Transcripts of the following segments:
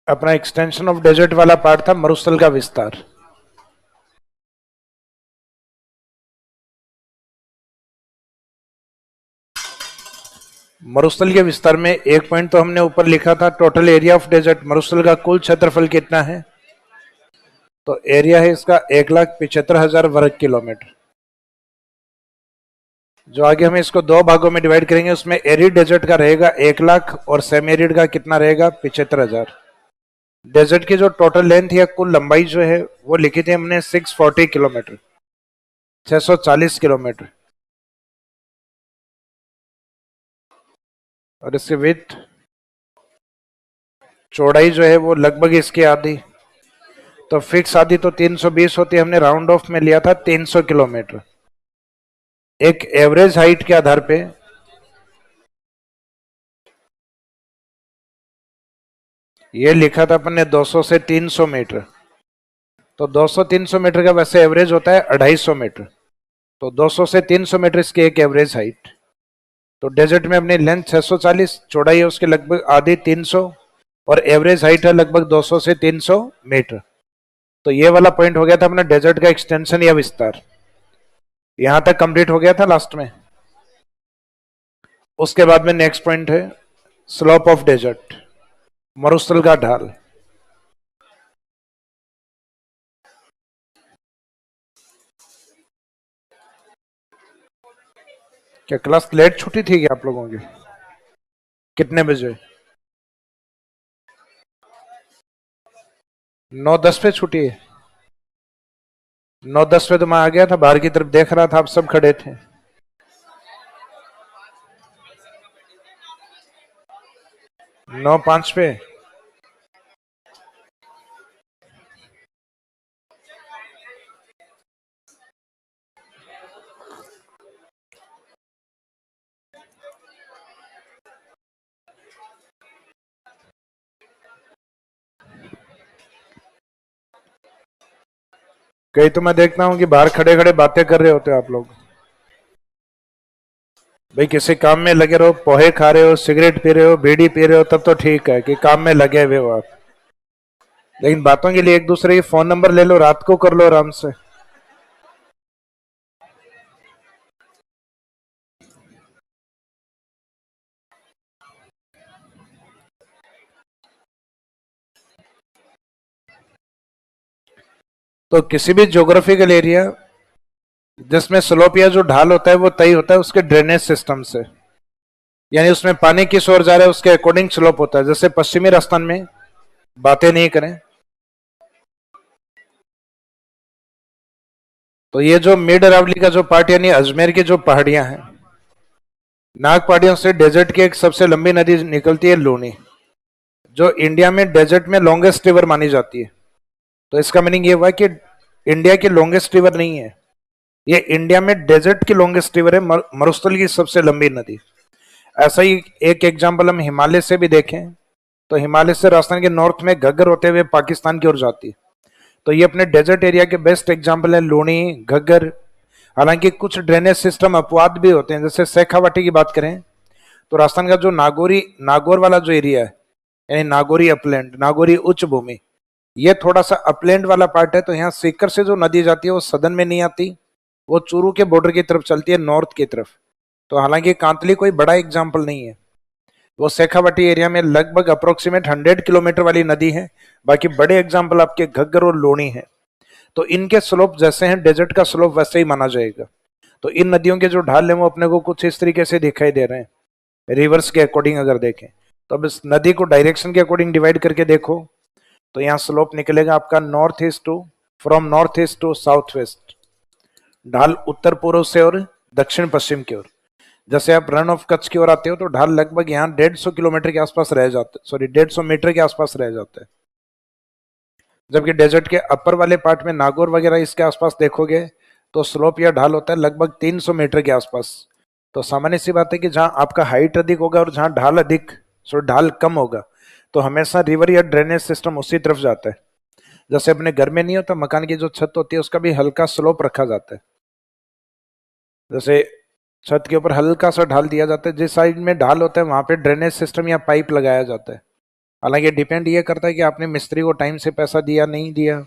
अपना extension of desert वाला part था मरुस्थल का विस्तार। मरुस्थल के विस्तार में एक पॉइंट तो हमने ऊपर लिखा था, टोटल एरिया ऑफ डेजर्ट, मरुस्थल का कुल क्षेत्रफल कितना है? तो एरिया है इसका 1,75,000 वर्ग किलोमीटर। जो आगे हम इसको दो भागों में डिवाइड करेंगे, उसमें एरिड डेजर्ट का रहेगा 1,00,000 और सेमी एरिड का कितना रहेगा? 75,000। डेजर्ट की जो टोटल लेंथ या कुल लंबाई जो है वो लिखी थी हमने 640 किलोमीटर, 640 किलोमीटर। और इसकी विड्थ, चौड़ाई जो है वो लगभग इसकी आधी, तो फिक्स आधी तो 320 होती है, हमने राउंड ऑफ में लिया था 300 किलोमीटर। एक एवरेज हाइट के आधार पे ये लिखा था अपन ने 200 से 300 मीटर। तो 200-300 मीटर का वैसे एवरेज होता है 250 मीटर, तो 200 से 300 मीटर इसकी एक एवरेज हाइट। तो डेजर्ट में अपनी लेंथ 640, चौड़ाई है उसके लगभग आधी 300, और एवरेज हाइट है लगभग 200 से 300 मीटर। तो ये वाला पॉइंट हो गया था अपना डेजर्ट का एक्सटेंशन या विस्तार, यहां तक कंप्लीट हो गया था लास्ट में। उसके बाद में नेक्स्ट पॉइंट है स्लोप ऑफ डेजर्ट, मरुस्थल का ढाल। क्या क्लास लेट छुट्टी थी क्या आप लोगों की? कितने बजे? 9:10 पे छुट्टी है? 9:10 पे तो मैं आ गया था, बाहर की तरफ देख रहा था, आप सब खड़े थे। 9:05 पे? कहीं तो मैं देखता हूँ कि बाहर खड़े खड़े बातें कर रहे होते हो आप लोग। भाई किसी काम में लगे रहो, पोहे खा रहे हो, सिगरेट पी रहे हो, बीड़ी पी रहे हो, तब तो ठीक है कि काम में लगे हुए हो आप, लेकिन बातों के लिए एक दूसरे की फोन नंबर ले लो, रात को कर लो आराम से। तो किसी भी ज्योग्राफिकल एरिया जिसमें स्लोप या जो ढाल होता है वो तय होता है उसके ड्रेनेज सिस्टम से, यानी उसमें पानी किस ओर जा रहा है उसके अकॉर्डिंग स्लोप होता है। जैसे पश्चिमी राजस्थान में बातें नहीं करें, तो ये जो मिड अरावली का जो पार्ट यानी अजमेर की जो पहाड़ियां हैं, नाग पहाड़ियों से डेजर्ट की एक सबसे लंबी नदी निकलती है लूनी, जो इंडिया में डेजर्ट में लॉन्गेस्ट रिवर मानी जाती है। तो इसका मीनिंग ये हुआ कि इंडिया की लॉन्गेस्ट रिवर नहीं है ये, इंडिया में डेजर्ट की लॉन्गेस्ट रिवर है, मरुस्थल की सबसे लंबी नदी। ऐसा ही एक एग्जांपल हम हिमालय से भी देखें, तो हिमालय से राजस्थान के नॉर्थ में घग्गर होते हुए पाकिस्तान की ओर जाती है। तो ये अपने डेजर्ट एरिया के बेस्ट एग्जांपल है लूनी, घग्गर। हालांकि कुछ ड्रेनेज सिस्टम अपवाद भी होते हैं, जैसे शेखावाटी की बात करें तो राजस्थान का जो नागौर वाला जो एरिया है, यानी नागौरी अपलैंड, नागौरी उच्च भूमि, ये थोड़ा सा अपलैंड वाला पार्ट है। तो यहाँ सीकर से जो नदी जाती है वो सदन में नहीं आती, वो चूरू के बॉर्डर की तरफ चलती है, नॉर्थ की तरफ। तो हालांकि कांतली कोई बड़ा एग्जाम्पल नहीं है, वो शेखावाटी एरिया में लगभग अप्रोक्सीमेट 100 किलोमीटर वाली नदी है। बाकी बड़े एग्जाम्पल आपके घग्गर और लोनी है। तो इनके स्लोप जैसे हैं डेजर्ट का स्लोप वैसे ही माना जाएगा। तो इन नदियों के जो ढाल है वो अपने को कुछ इस तरीके से दिखाई दे रहे हैं रिवर्स के अकॉर्डिंग अगर देखें। तो अब इस नदी को डायरेक्शन के अकॉर्डिंग डिवाइड करके देखो, तो यहाँ स्लोप निकलेगा आपका north east to, from north east to south west, ढाल उत्तर पूर्व से और दक्षिण पश्चिम की ओर। जैसे आप रन ऑफ कच्छ की ओर आते हो तो ढाल लगभग यहाँ 150 किलोमीटर के आसपास रह जाते, सॉरी 150 मीटर के आसपास रह जाते हैं। जबकि डेजर्ट के अपर वाले पार्ट में नागौर वगैरह इसके आसपास देखोगे तो स्लोप या ढाल होता है लगभग 300 मीटर के आसपास। तो सामान्य सी बात है कि जहां आपका हाइट अधिक होगा और जहां ढाल अधिक, ढाल कम होगा, तो हमेशा रिवर या ड्रेनेज सिस्टम उसी तरफ जाता है। जैसे अपने घर में नहीं होता, मकान की जो छत होती है उसका भी हल्का स्लोप रखा जाता है, जैसे छत के ऊपर हल्का सा ढाल दिया जाता है, जिस साइड में ढाल होता है वहां पे ड्रेनेज सिस्टम या पाइप लगाया जाता है। हालांकि डिपेंड ये करता है कि आपने मिस्त्री को टाइम से पैसा दिया नहीं दिया,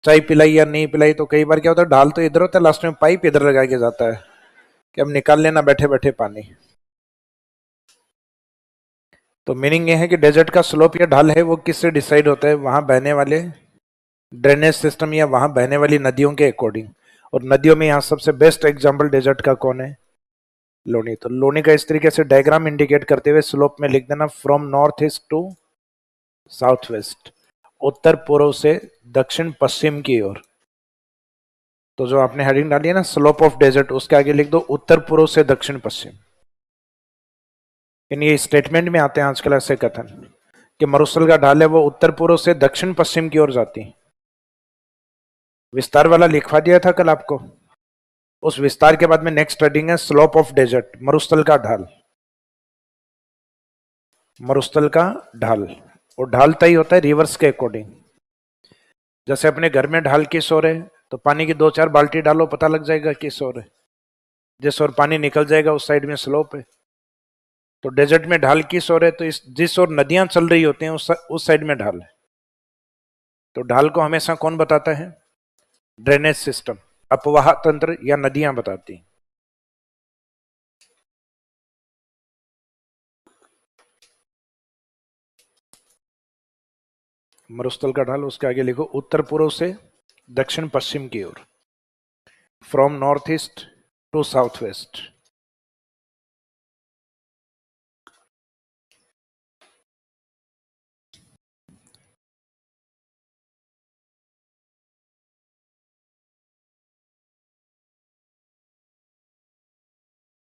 चाय पिलाई या नहीं पिलाई। तो कई बार क्या होता है, ढाल तो इधर होता है, लास्ट में पाइप इधर लगा के जाता है कि अब निकाल लेना बैठे बैठे पानी। तो मीनिंग ये है कि डेजर्ट का स्लोप या ढाल है वो किससे डिसाइड होता है, वहां बहने वाले ड्रेनेज सिस्टम या वहां बहने वाली नदियों के अकॉर्डिंग। और नदियों में यहाँ सबसे बेस्ट एग्जाम्पल डेजर्ट का कौन है, लोनी। तो लोनी का इस तरीके से डायग्राम इंडिकेट करते हुए स्लोप में लिख देना from north east to south west, उत्तर पूर्व से दक्षिण पश्चिम की ओर। तो जो आपने हेडिंग डाली है ना स्लोप ऑफ डेजर्ट, उसके आगे लिख दो उत्तर पूर्व से दक्षिण पश्चिम। इन ये स्टेटमेंट में आते हैं आजकल ऐसे कथन कि मरुस्थल का ढाल है वो उत्तर पूर्व से दक्षिण पश्चिम की ओर जाती है। विस्तार वाला लिखवा दिया था कल आपको, उस विस्तार के बाद में नेक्स्ट हेडिंग है स्लोप ऑफ डेजर्ट, मरुस्थल का ढाल। मरुस्थल का ढाल, और ढाल तय होता है रिवर्स के अकॉर्डिंग। जैसे अपने घर में ढाल किस ओर है, तो पानी की 2-4 बाल्टी डालो, पता लग जाएगा किस ओर है। जिस ओर पानी निकल जाएगा उस साइड में स्लोप है। तो डेजर्ट में ढाल किस ओर है, तो इस जिस ओर नदियां चल रही होती हैं उस साइड में ढाल है। तो ढाल को हमेशा कौन बताता है, ड्रेनेज सिस्टम, अपवाह तंत्र या नदियां बताती हैं। मरुस्थल का ढाल, उसके आगे लिखो उत्तर पूर्व से दक्षिण पश्चिम की ओर, from north east to south west.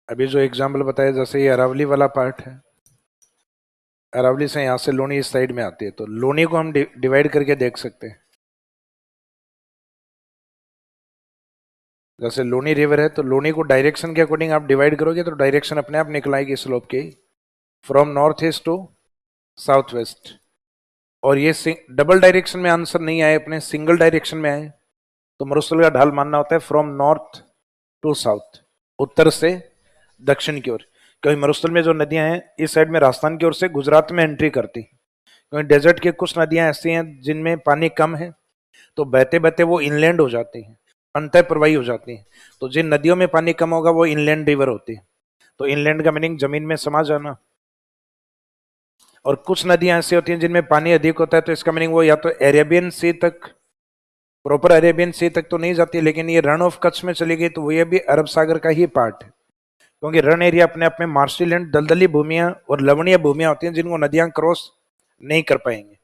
अभी जो एग्जाम्पल बताया, जैसे ये अरावली वाला पार्ट है, अरावली से यहां से लोनी इस साइड में आती है, तो लोनी को हम डिवाइड करके देख सकते हैं। जैसे लोनी रिवर है, तो लोनी को डायरेक्शन के अकॉर्डिंग आप डिवाइड करोगे तो डायरेक्शन अपने आप निकल आएगी स्लोप की, from north east to south west. और ये डबल डायरेक्शन में आंसर नहीं आए, अपने सिंगल डायरेक्शन में आए, तो मरुस्थल का ढाल मानना होता है फ्रॉम नॉर्थ टू साउथ, उत्तर से दक्षिण की ओर। क्योंकि मरुस्थल में जो नदियां हैं इस साइड में राजस्थान की ओर से गुजरात में एंट्री करती, क्योंकि डेजर्ट की कुछ नदियां ऐसी हैं जिनमें पानी कम है, तो बहते बहते वो इनलैंड हो जाती हैं, अंतः प्रवाही हो जाती हैं। तो जिन नदियों में पानी कम होगा वो इनलैंड रिवर होती है। तो इनलैंड का मीनिंग जमीन में समा जाना। और कुछ नदियां ऐसी होती हैं जिनमें पानी अधिक होता है, तो इसका मीनिंग वो या तो अरेबियन सी तक, प्रॉपर अरेबियन सी तक तो नहीं जाती, लेकिन ये रन ऑफ कच्छ में चली गई तो वो भी अरब सागर का ही पार्ट है। क्योंकि रन एरिया अपने आप में मार्शी लैंड, दलदली भूमियां और लवणीय भूमियां होती हैं जिनको नदियां क्रॉस नहीं कर पाएंगे।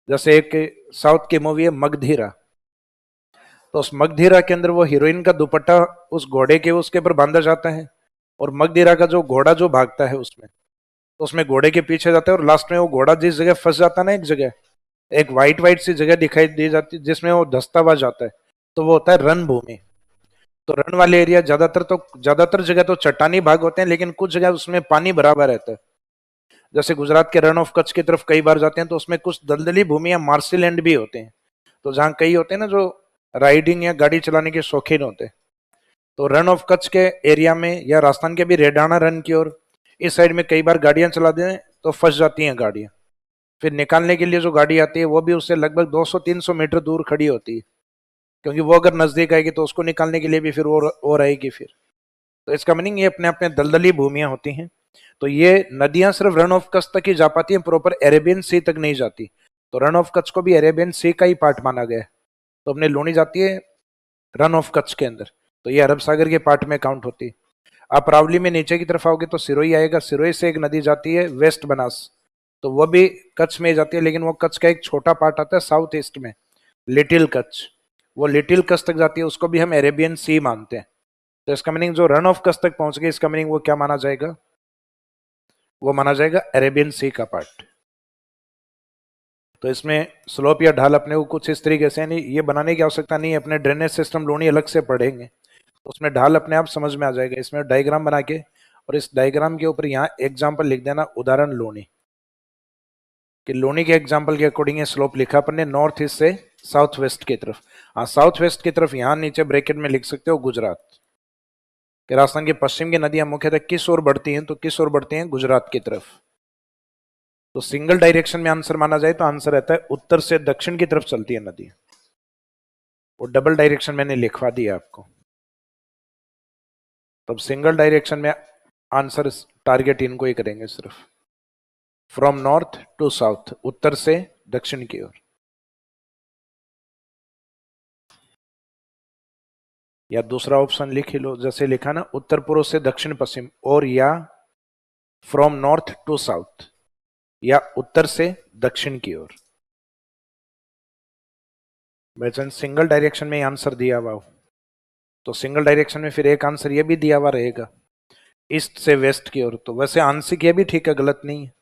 जैसे एक साउथ की मूवी है मगधीरा, तो उस मगधीरा के अंदर वो हीरोइन का दुपट्टा उस घोड़े के उसके ऊपर बांधा जाता है, और मगधीरा का जो घोड़ा जो भागता है उसमें, तो उसमें घोड़े के पीछे जाता है, और लास्ट में वो घोड़ा जिस जगह फंस जाता है ना, एक जगह एक वाइट वाइट सी जगह दिखाई दी जाती है जिसमें वो धंसता हुआ जाता है, तो वो होता है रन भूमि। तो रन वाले एरिया ज्यादातर जगह तो चट्टानी भाग होते हैं, लेकिन कुछ जगह उसमें पानी भरा हुआ रहता है। जैसे गुजरात के रन ऑफ कच्छ की तरफ कई बार जाते हैं तो उसमें कुछ दलदली भूमि या मार्सी लैंड भी होते हैं। तो जहाँ कई होते हैं ना जो राइडिंग या गाड़ी चलाने के शौकीन होते हैं, तो रन ऑफ कच्छ के एरिया में या राजस्थान के भी रेडाना रन की ओर इस साइड में कई बार गाड़ियां चला दें तो फंस जाती हैं गाड़ियां। फिर निकालने के लिए जो गाड़ी आती है वो भी उससे लगभग 200-300 मीटर दूर खड़ी होती है, क्योंकि वो अगर नजदीक आएगी तो उसको निकालने के लिए भी फिर वो रहेगी फिर। तो इसका मीनिंग ये अपने अपने दलदली भूमियां होती हैं। तो ये नदियां सिर्फ रन ऑफ कच्छ तक ही जा पाती हैं, प्रॉपर अरेबियन सी तक नहीं जाती। तो रन ऑफ कच्छ को भी अरेबियन सी का ही पार्ट माना गया है। तो अपने लूनी जाती है रन ऑफ कच्छ के अंदर, तो ये अरब सागर के पार्ट में काउंट होती है। आप रावली में नीचे की तरफ आओगे तो सिरोही आएगा, सिरोही से एक नदी जाती है वेस्ट बनास, तो वो भी कच्छ में जाती है, लेकिन वो कच्छ का एक छोटा पार्ट आता है साउथ ईस्ट में, लिटिल कच्छ। वो लिटिल कच्छ तक जाती है, उसको भी हम अरेबियन सी मानते हैं। तो इसका मीनिंग जो रन ऑफ कच्छ तक पहुंच गई, इसका मीनिंग वो क्या माना जाएगा, वो माना जाएगा अरेबियन सी का पार्ट। तो इसमें स्लोप या ढाल अपने को कुछ इस तरीके से, नहीं ये बनाने की आवश्यकता नहीं है, अपने ड्रेनेज सिस्टम लोनी अलग से पढ़ेंगे तो उसमें ढाल अपने आप समझ में आ जाएगा। इसमें डायग्राम बना के, और इस डायग्राम के ऊपर यहाँ एग्जाम्पल लिख देना, उदाहरण लोनी, कि लोनी के एग्जाम्पल के अकॉर्डिंग स्लोप लिखा अपन ने नॉर्थ ईस्ट से साउथ वेस्ट की तरफ। हाँ, साउथ वेस्ट की तरफ यहाँ नीचे ब्रैकेट में लिख सकते हो गुजरात, कि राजस्थान की पश्चिम की नदियां मुख्यतः किस ओर बढ़ती हैं, तो किस ओर बढ़ती हैं, गुजरात की तरफ। तो सिंगल डायरेक्शन में आंसर माना जाए तो आंसर रहता है उत्तर से दक्षिण की तरफ चलती है नदी। वो डबल डायरेक्शन मैंने लिखवा दिया आपको। तब सिंगल डायरेक्शन में आंसर टारगेट इनको ही करेंगे सिर्फ, फ्रॉम नॉर्थ टू साउथ, उत्तर से दक्षिण की ओर। या दूसरा ऑप्शन लिख ही लो, जैसे लिखा ना, उत्तर पूर्व से दक्षिण पश्चिम, और या फ्रॉम नॉर्थ टू साउथ, या उत्तर से दक्षिण की ओर। वैसे सिंगल डायरेक्शन में आंसर दिया हुआ हो तो सिंगल डायरेक्शन में फिर एक आंसर ये भी दिया हुआ रहेगा, ईस्ट से वेस्ट की ओर। तो वैसे आंशिक ये भी ठीक है, गलत नहीं है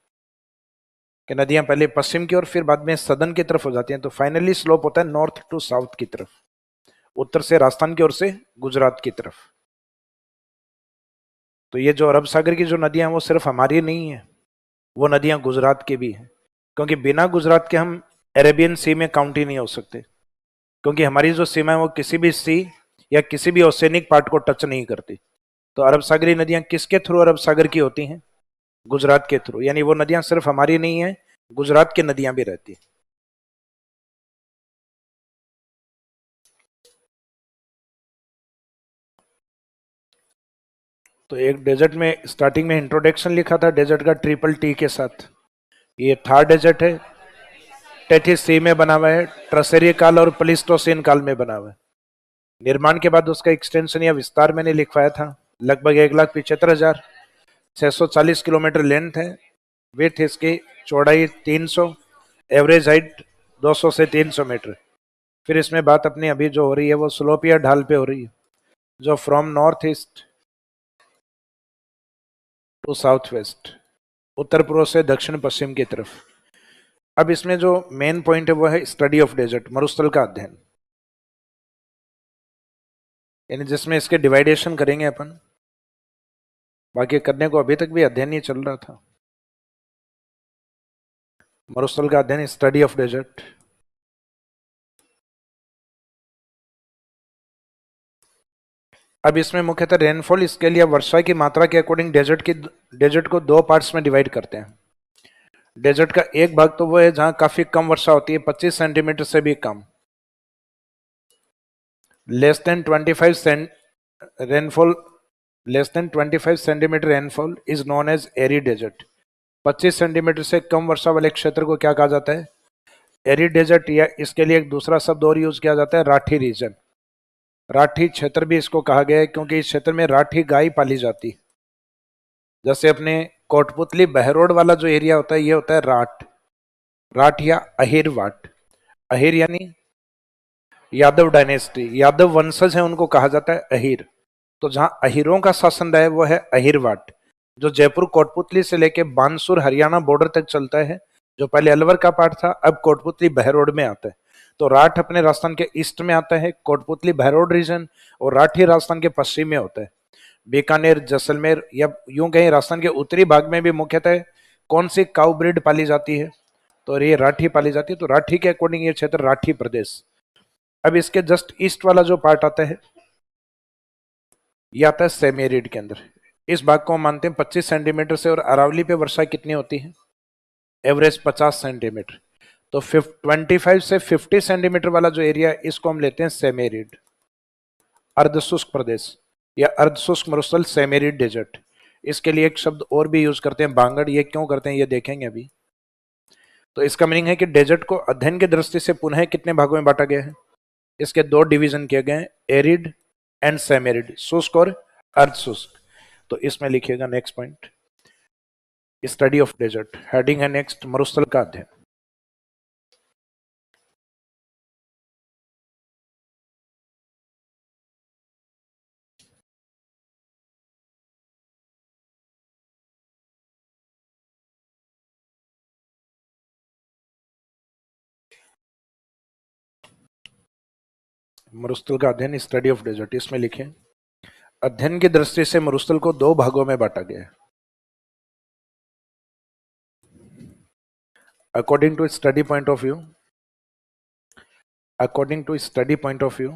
कि नदियां पहले पश्चिम की ओर फिर बाद में सदन की तरफ हो जाती हैं। तो फाइनली स्लोप होता है नॉर्थ टू साउथ की तरफ, उत्तर से राजस्थान की ओर से गुजरात की तरफ। तो ये जो अरब सागर की जो नदियां हैं वो सिर्फ हमारी नहीं है, वो नदियां गुजरात की भी हैं, क्योंकि बिना गुजरात के हम अरेबियन सी में काउंट ही नहीं हो सकते, क्योंकि हमारी जो सीमा है वो किसी भी सी या किसी भी ओसेनिक पार्ट को टच नहीं करती। तो अरब सागरी नदियां किसके थ्रू अरब सागर की होती हैं? गुजरात के थ्रू, यानी वो नदियां सिर्फ हमारी नहीं है, गुजरात की नदियां भी रहती है। तो एक डेजर्ट में स्टार्टिंग में इंट्रोडक्शन लिखा था डेजर्ट का ट्रिपल टी के साथ। ये थार डेजर्ट है, टेथिस सी में बना हुआ है, ट्रसेरी काल और प्लीस्टोसीन काल में बना हुआ है। निर्माण के बाद उसका एक्सटेंशन या विस्तार मैंने लिखवाया था, लगभग 1,75,640 किलोमीटर लेंथ है, विथ इसकी चौड़ाई 300, एवरेज हाइट 200 से 300 मीटर। फिर इसमें बात अपनी अभी जो हो रही है वो स्लोप या ढाल पे हो रही है, जो from north east to south west, उत्तर पूर्व से दक्षिण पश्चिम की तरफ। अब इसमें जो मेन पॉइंट है वो है स्टडी ऑफ डेजर्ट, मरुस्थल का अध्ययन, यानी जिसमें इसके डिवाइडेशन करेंगे अपन। बाकी करने को अभी तक भी अध्ययन ही चल रहा था। मरुस्थल का अध्ययन, स्टडी ऑफ डेजर्ट। अब इसमें मुख्यतः रेनफॉल स्केल या वर्षा की मात्रा के अकॉर्डिंग डेजर्ट को दो पार्ट्स में डिवाइड करते हैं। डेजर्ट का एक भाग तो वो है जहां काफी कम वर्षा होती है, 25 सेंटीमीटर से भी कम, less than 25 rainfall, less than 25 centimetre rainfall is known as arid desert. 25 centimetre से कम वर्षा वाले क्षेत्र को क्या कहा जाता है? एरी डेजर्ट, या इसके लिए एक दूसरा शब्द और यूज किया जाता है, राठी रीजन। राठी क्षेत्र भी इसको कहा गया है क्योंकि इस क्षेत्र में राठी गाय पाली जाती है। जैसे अपने कोटपुतली बहरोड वाला जो एरिया होता है ये होता है राठ, राठ या अहिर वाट। अहिर यानी यादव डायनेस्टी, यादव वंशज है उनको कहा जाता है अहिर। तो जहां अहिरों का शासन रहा है वो है अहिरवाट, जो जयपुर कोटपुतली से लेके बानसूर हरियाणा बॉर्डर तक चलता है, जो पहले अलवर का पार्ट था अब कोटपुतली बहरोड में आता है। तो राठ अपने राजस्थान के ईस्ट में आता है, कोटपुतली बहरोड रीजन, और राठी राजस्थान के पश्चिम में होता है। बीकानेर, जैसलमेर, या यूं कहें राजस्थान के उत्तरी भाग में भी मुख्यतः कौन सी काउ ब्रीड पाली जाती है? तो ये राठी पाली जाती है। तो राठी के अकॉर्डिंग ये क्षेत्र राठी प्रदेश। अब इसके जस्ट ईस्ट वाला जो पार्ट आता है ये आता है सेमी एरिड के अंदर। इस भाग को हम मानते हैं 25 सेंटीमीटर से, और अरावली पे वर्षा कितनी होती है? Average 50 centimetre. तो 25 से 50 सेंटीमीटर वाला जो एरिया है इसको हम लेते हैं सेमी एरिड, अर्धशुष्क प्रदेश, या अर्धशुष्क मरुस्थल, सेमी एरिड डेजर्ट। इसके लिए एक शब्द और भी यूज करते हैं, बांगड़। ये क्यों करते हैं ये देखेंगे अभी। तो इसका मीनिंग है कि डेजर्ट को अध्ययन की दृष्टि से पुनः कितने भागों में बांटा गया है? इसके दो डिवीजन किए गए हैं, एरिड एंड सेमी एरिड, शुष्क और अर्धशुष्क। तो इसमें लिखिएगा next point, study of desert, heading है नेक्स्ट, मरुस्थल का अध्ययन। मरुस्थल का अध्ययन, स्टडी ऑफ डेजर्ट। इसमें लिखें अध्ययन की दृष्टि से मरुस्थल को दो भागों में बांटा गया है। According to study point of view, according to study point of view,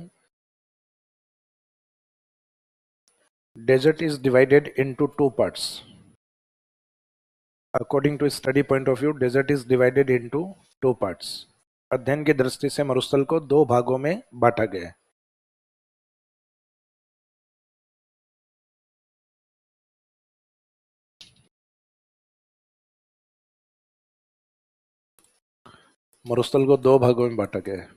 desert is divided into two parts. According to study point of view desert is divided into two parts. अध्ययन की दृष्टि से मरुस्थल को दो भागों में बांटा गया है। मरुस्थल को दो भागों में बांटा गया है।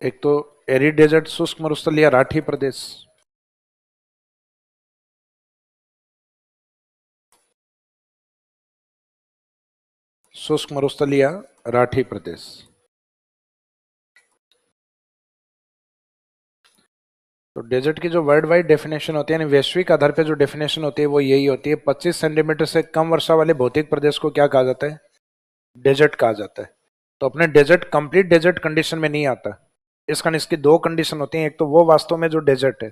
एक तो एरिड डेजर्ट शुष्क मरुस्थल या राठी प्रदेश, शुष्क मरुस्थल या राठी प्रदेश। तो डेजर्ट की जो वर्ल्ड वाइड डेफिनेशन होती है, यानी वैश्विक आधार पे जो डेफिनेशन होती है वो यही होती है, 25 सेंटीमीटर से कम वर्षा वाले भौतिक प्रदेश को क्या कहा जाता है? डेजर्ट कहा जाता है। तो अपने डेजर्ट कंप्लीट डेजर्ट कंडीशन में नहीं आता। इस कारण इसकी दो कंडीशन होती हैं, एक तो वो वास्तव में जो डेजर्ट है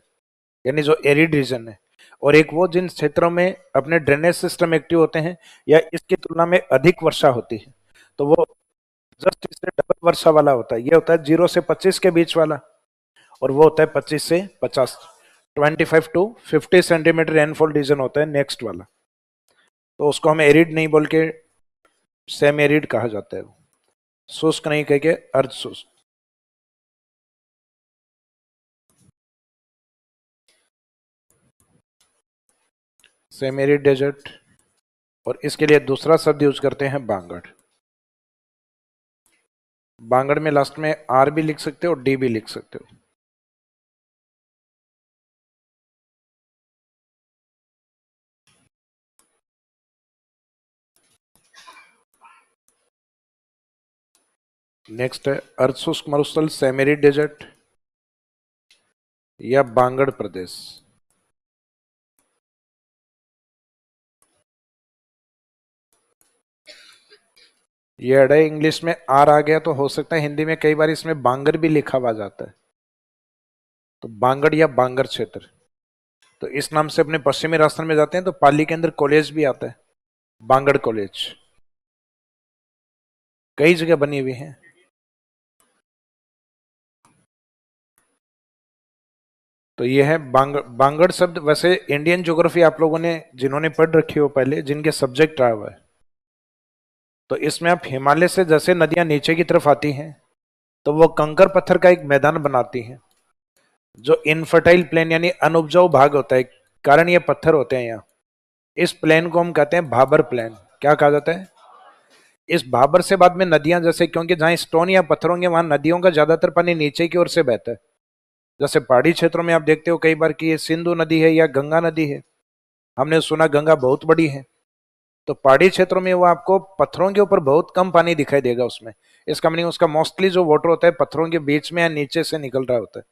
यानी जो एरिड रीजन है, और एक वो जिन क्षेत्रों में अपने ड्रेनेज सिस्टम एक्टिव होते हैं या इसकी तुलना में अधिक वर्षा होती है, तो वो जस्ट इससे डबल वर्षा वाला होता है। ये होता है 0 से 25 के बीच वाला, और वो होता है 25 से 50, 25 टू 50 सेंटीमीटर रेनफॉल रीजन होता है नेक्स्ट वाला। तो उसको हम एरिड नहीं बोल के सेम एरिड कहा जाता है, शुष्क नहीं कह के अर्ध शुष्क। सेम एरिड डेजर्ट, और इसके लिए दूसरा शब्द यूज करते हैं बांगड़। बांगड़ में लास्ट में आर भी लिख सकते हो और डी भी लिख सकते हो। नेक्स्ट है अर्ध शुष्क मरुस्थल, सेमेरिड डेजर्ट या बांगड़ प्रदेश। ये अड़े इंग्लिश में आर आ गया तो हो सकता है हिंदी में कई बार इसमें बांगर भी लिखा हुआ जाता है, तो बांगड़ या बांगर क्षेत्र। तो इस नाम से अपने पश्चिमी राजस्थान में जाते हैं तो पाली के अंदर कॉलेज भी आता है, बांगड़ कॉलेज, कई जगह बनी हुई है। तो ये है बांगड़ शब्द। वैसे इंडियन ज्योग्राफी आप लोगों ने जिन्होंने पढ़ रखी हो पहले, जिनके सब्जेक्ट रहा हुआ है, तो इसमें आप हिमालय से जैसे नदियां नीचे की तरफ आती हैं तो वो कंकर पत्थर का एक मैदान बनाती हैं, जो इनफर्टाइल प्लेन यानी अनुपजाऊ भाग होता है, कारण ये पत्थर होते हैं यहाँ। इस प्लेन को हम कहते हैं भाबर प्लेन। क्या कहा जाता है? इस भाबर से बाद में नदियां, जैसे क्योंकि जहां स्टोन या पत्थर होंगे वहां नदियों का ज्यादातर पानी नीचे की ओर से बहता है। जैसे पहाड़ी क्षेत्रों में आप देखते हो कई बार कि ये सिंधु नदी है या गंगा नदी है, हमने सुना गंगा बहुत बड़ी है, तो पहाड़ी क्षेत्रों में वो आपको पत्थरों के ऊपर बहुत कम पानी दिखाई देगा उसमें। इसका मीनिंग उसका मोस्टली जो वाटर होता है पत्थरों के बीच में या नीचे से निकल रहा होता है।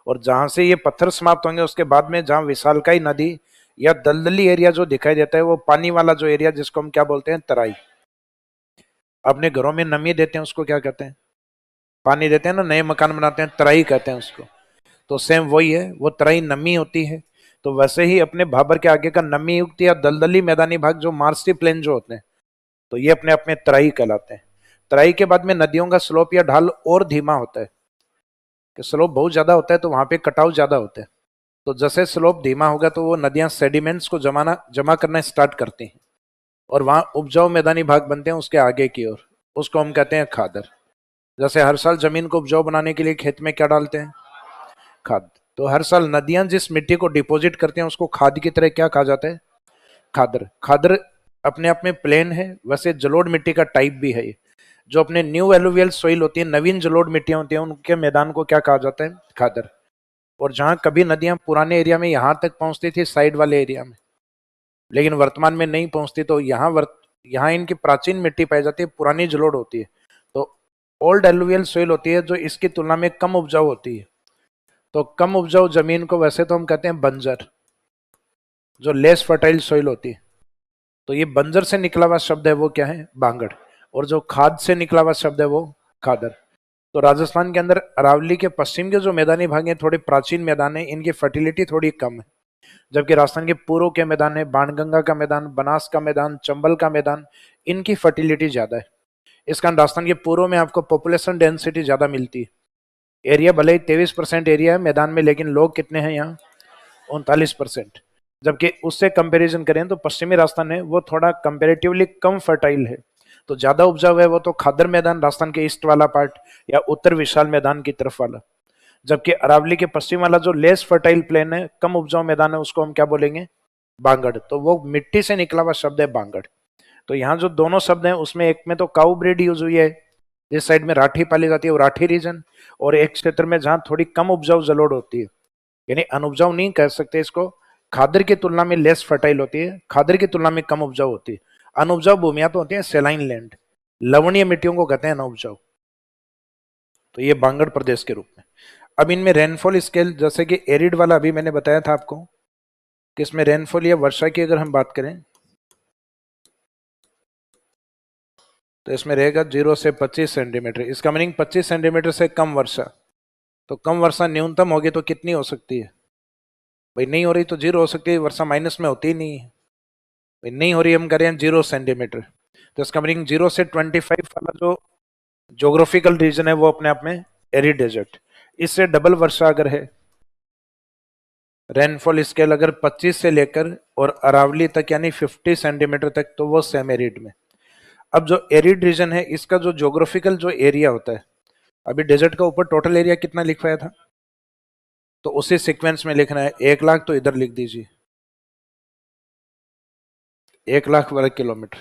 और जहां से ये पत्थर समाप्त होंगे उसके बाद में जहां विशालकाय नदी या दलदली एरिया जो दिखाई देता है, वो पानी वाला जो एरिया जिसको हम क्या बोलते हैं? तराई। अपने घरों में नमी देते हैं उसको क्या कहते हैं? पानी देते हैं ना, नए मकान बनाते हैं, तराई कहते हैं उसको। तो सेम वही है, वो तराई नमी होती है। तो वैसे ही अपने भाबर के आगे का नमी युक्त या दलदली मैदानी भाग जो मार्सी प्लेन जो होते हैं, तो ये अपने आप में तराई कहलाते हैं। तराई के बाद में नदियों का स्लोप या ढाल और धीमा होता है, कि स्लोप बहुत ज्यादा होता है तो वहां पे कटाव ज्यादा होते हैं। तो जैसे स्लोप धीमा होगा तो वो नदियां सेडिमेंट्स को जमा करना स्टार्ट करती हैं, और वहां उपजाऊ मैदानी भाग बनते हैं उसके आगे की ओर, उसको हम कहते हैं खादर। जैसे हर साल जमीन को उपजाऊ बनाने के लिए खेत में क्या डालते हैं? खाद। तो हर साल नदियां जिस मिट्टी को डिपॉजिट करते हैं उसको खाद की तरह क्या कहा जाता है? खादर। खादर अपने आप में प्लेन है, वैसे जलोढ़ मिट्टी का टाइप भी है ये। जो अपने न्यू एलुवियल सोइल होती है, नवीन जलोढ़ मिट्टियां होती हैं, उनके मैदान को क्या कहा जाता है? खादर। और जहां कभी नदियां पुराने एरिया में यहां तक पहुंचती थी साइड वाले एरिया में, लेकिन वर्तमान में नहीं पहुंचती, तो यहाँ इनकी प्राचीन मिट्टी पाई जाती है, पुरानी जलोढ़ होती है। तो ओल्ड एलुवियल सोइल होती है जो इसकी तुलना में कम उपजाऊ होती है। तो कम उपजाऊ जमीन को वैसे तो हम कहते हैं बंजर, जो लेस फर्टाइल सोइल होती है। तो ये बंजर से निकला हुआ शब्द है वो क्या है? बांगड़। और जो खाद से निकला हुआ शब्द है वो खादर। तो राजस्थान के अंदर अरावली के पश्चिम के जो मैदानी भाग हैं थोड़े प्राचीन मैदान है, इनकी फर्टिलिटी थोड़ी कम है। जबकि राजस्थान के पूर्व के मैदान है, बाणगंगा का मैदान, बनास का मैदान, चंबल का मैदान, इनकी फर्टिलिटी ज्यादा है। इस कारण राजस्थान के पूर्व में आपको पॉपुलेशन डेंसिटी ज्यादा मिलती है। एरिया भले ही 23% एरिया है मैदान में, लेकिन लोग कितने हैं यहाँ? 39%। जबकि उससे कंपैरिजन करें तो पश्चिमी राजस्थान है वो थोड़ा कंपेरेटिवली कम फर्टाइल है। तो ज्यादा उपजाऊ है वो तो खादर मैदान, राजस्थान के ईस्ट वाला पार्ट, या उत्तर विशाल मैदान की तरफ वाला। जबकि अरावली के पश्चिम वाला जो लेस फर्टाइल प्लेन है, कम उपजाऊ मैदान है, उसको हम क्या बोलेंगे? बांगड़। तो वो मिट्टी से निकला हुआ शब्द है बांगड़। तो यहाँ जो दोनों शब्द हैं उसमें एक में तो काऊ ब्रीड यूज हुई है, जिस साइड में राठी पाली जाती है वो राठी रीजन, और एक क्षेत्र में जहां थोड़ी कम उपजाऊ जलोढ़ होती है, यानी अनुपजाऊ नहीं कह सकते इसको, खादर की तुलना में लेस फर्टाइल होती है, खादर की तुलना में कम उपजाऊ होती है। अनुपजाऊ भूमियां तो होती है सेलाइन लैंड, लवणीय मिट्टियों को कहते हैं अनुपजाऊ। तो ये बांगड़ प्रदेश के रूप में। अब इनमें रेनफॉल स्केल, जैसे कि एरिड वाला अभी मैंने बताया था आपको कि इसमें रेनफॉल या वर्षा की अगर हम बात करें तो इसमें रहेगा 0 से 25 सेंटीमीटर। इसका मीनिंग 25 सेंटीमीटर से कम वर्षा। तो कम वर्षा न्यूनतम होगी तो कितनी हो सकती है भाई? नहीं हो रही तो 0 हो सकती है, वर्षा माइनस में होती ही नहीं है भाई। नहीं हो रही, हम कह रहे हैं 0 सेंटीमीटर। तो इसका मीनिंग 0 से 25 वाला जो ज्योग्राफिकल रीजन है वो अपने आप में एरिड डेजर्ट। इससे डबल वर्षा अगर है, रेनफॉल स्केल अगर 25 से लेकर और अरावली तक यानी 50 सेंटीमीटर तक, तो वो सेम एरिड में। अब जो एरिड रीजन है इसका जो ज्योग्राफिकल जो एरिया होता है, अभी डेजर्ट का ऊपर टोटल एरिया कितना लिखवाया था, तो उसी सीक्वेंस में लिखना है। 1 लाख तो इधर लिख दीजिए, 1 लाख वर्ग किलोमीटर।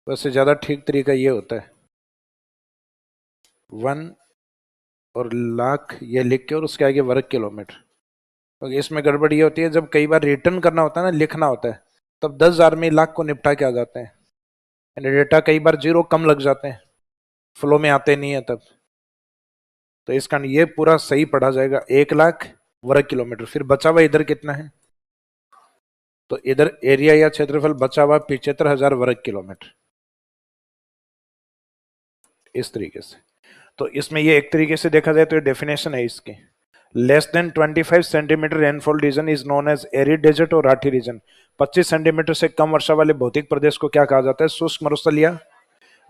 वैसे ज्यादा ठीक तरीका ये होता है 1 और लाख ये लिख के और उसके आगे वर्ग किलोमीटर। तो इसमें गड़बड़ ये होती है जब कई बार रिटर्न करना होता है ना, लिखना होता है, तब 10,000 में लाख को निपटा के आ जाते हैं, यानी डेटा कई बार 0 कम लग जाते हैं, फ्लो में आते नहीं है तब। तो इस कारण ये पूरा सही पढ़ा जाएगा 1 लाख वर्ग किलोमीटर। फिर बचा हुआ इधर कितना है, तो इधर एरिया या क्षेत्रफल बचा हुआ 75,000 वर्ग किलोमीटर, इस तरीके से। तो इसमें ये एक तरीके से देखा जाए तो ये डेफिनेशन है इसकी। Less than 25 centimetre rainfall region is known as arid desert और राठी रीजन। 25 सेंटीमीटर से कम वर्षा वाले भौतिक प्रदेश को क्या कहा जाता है? शुष्क मरुस्थल या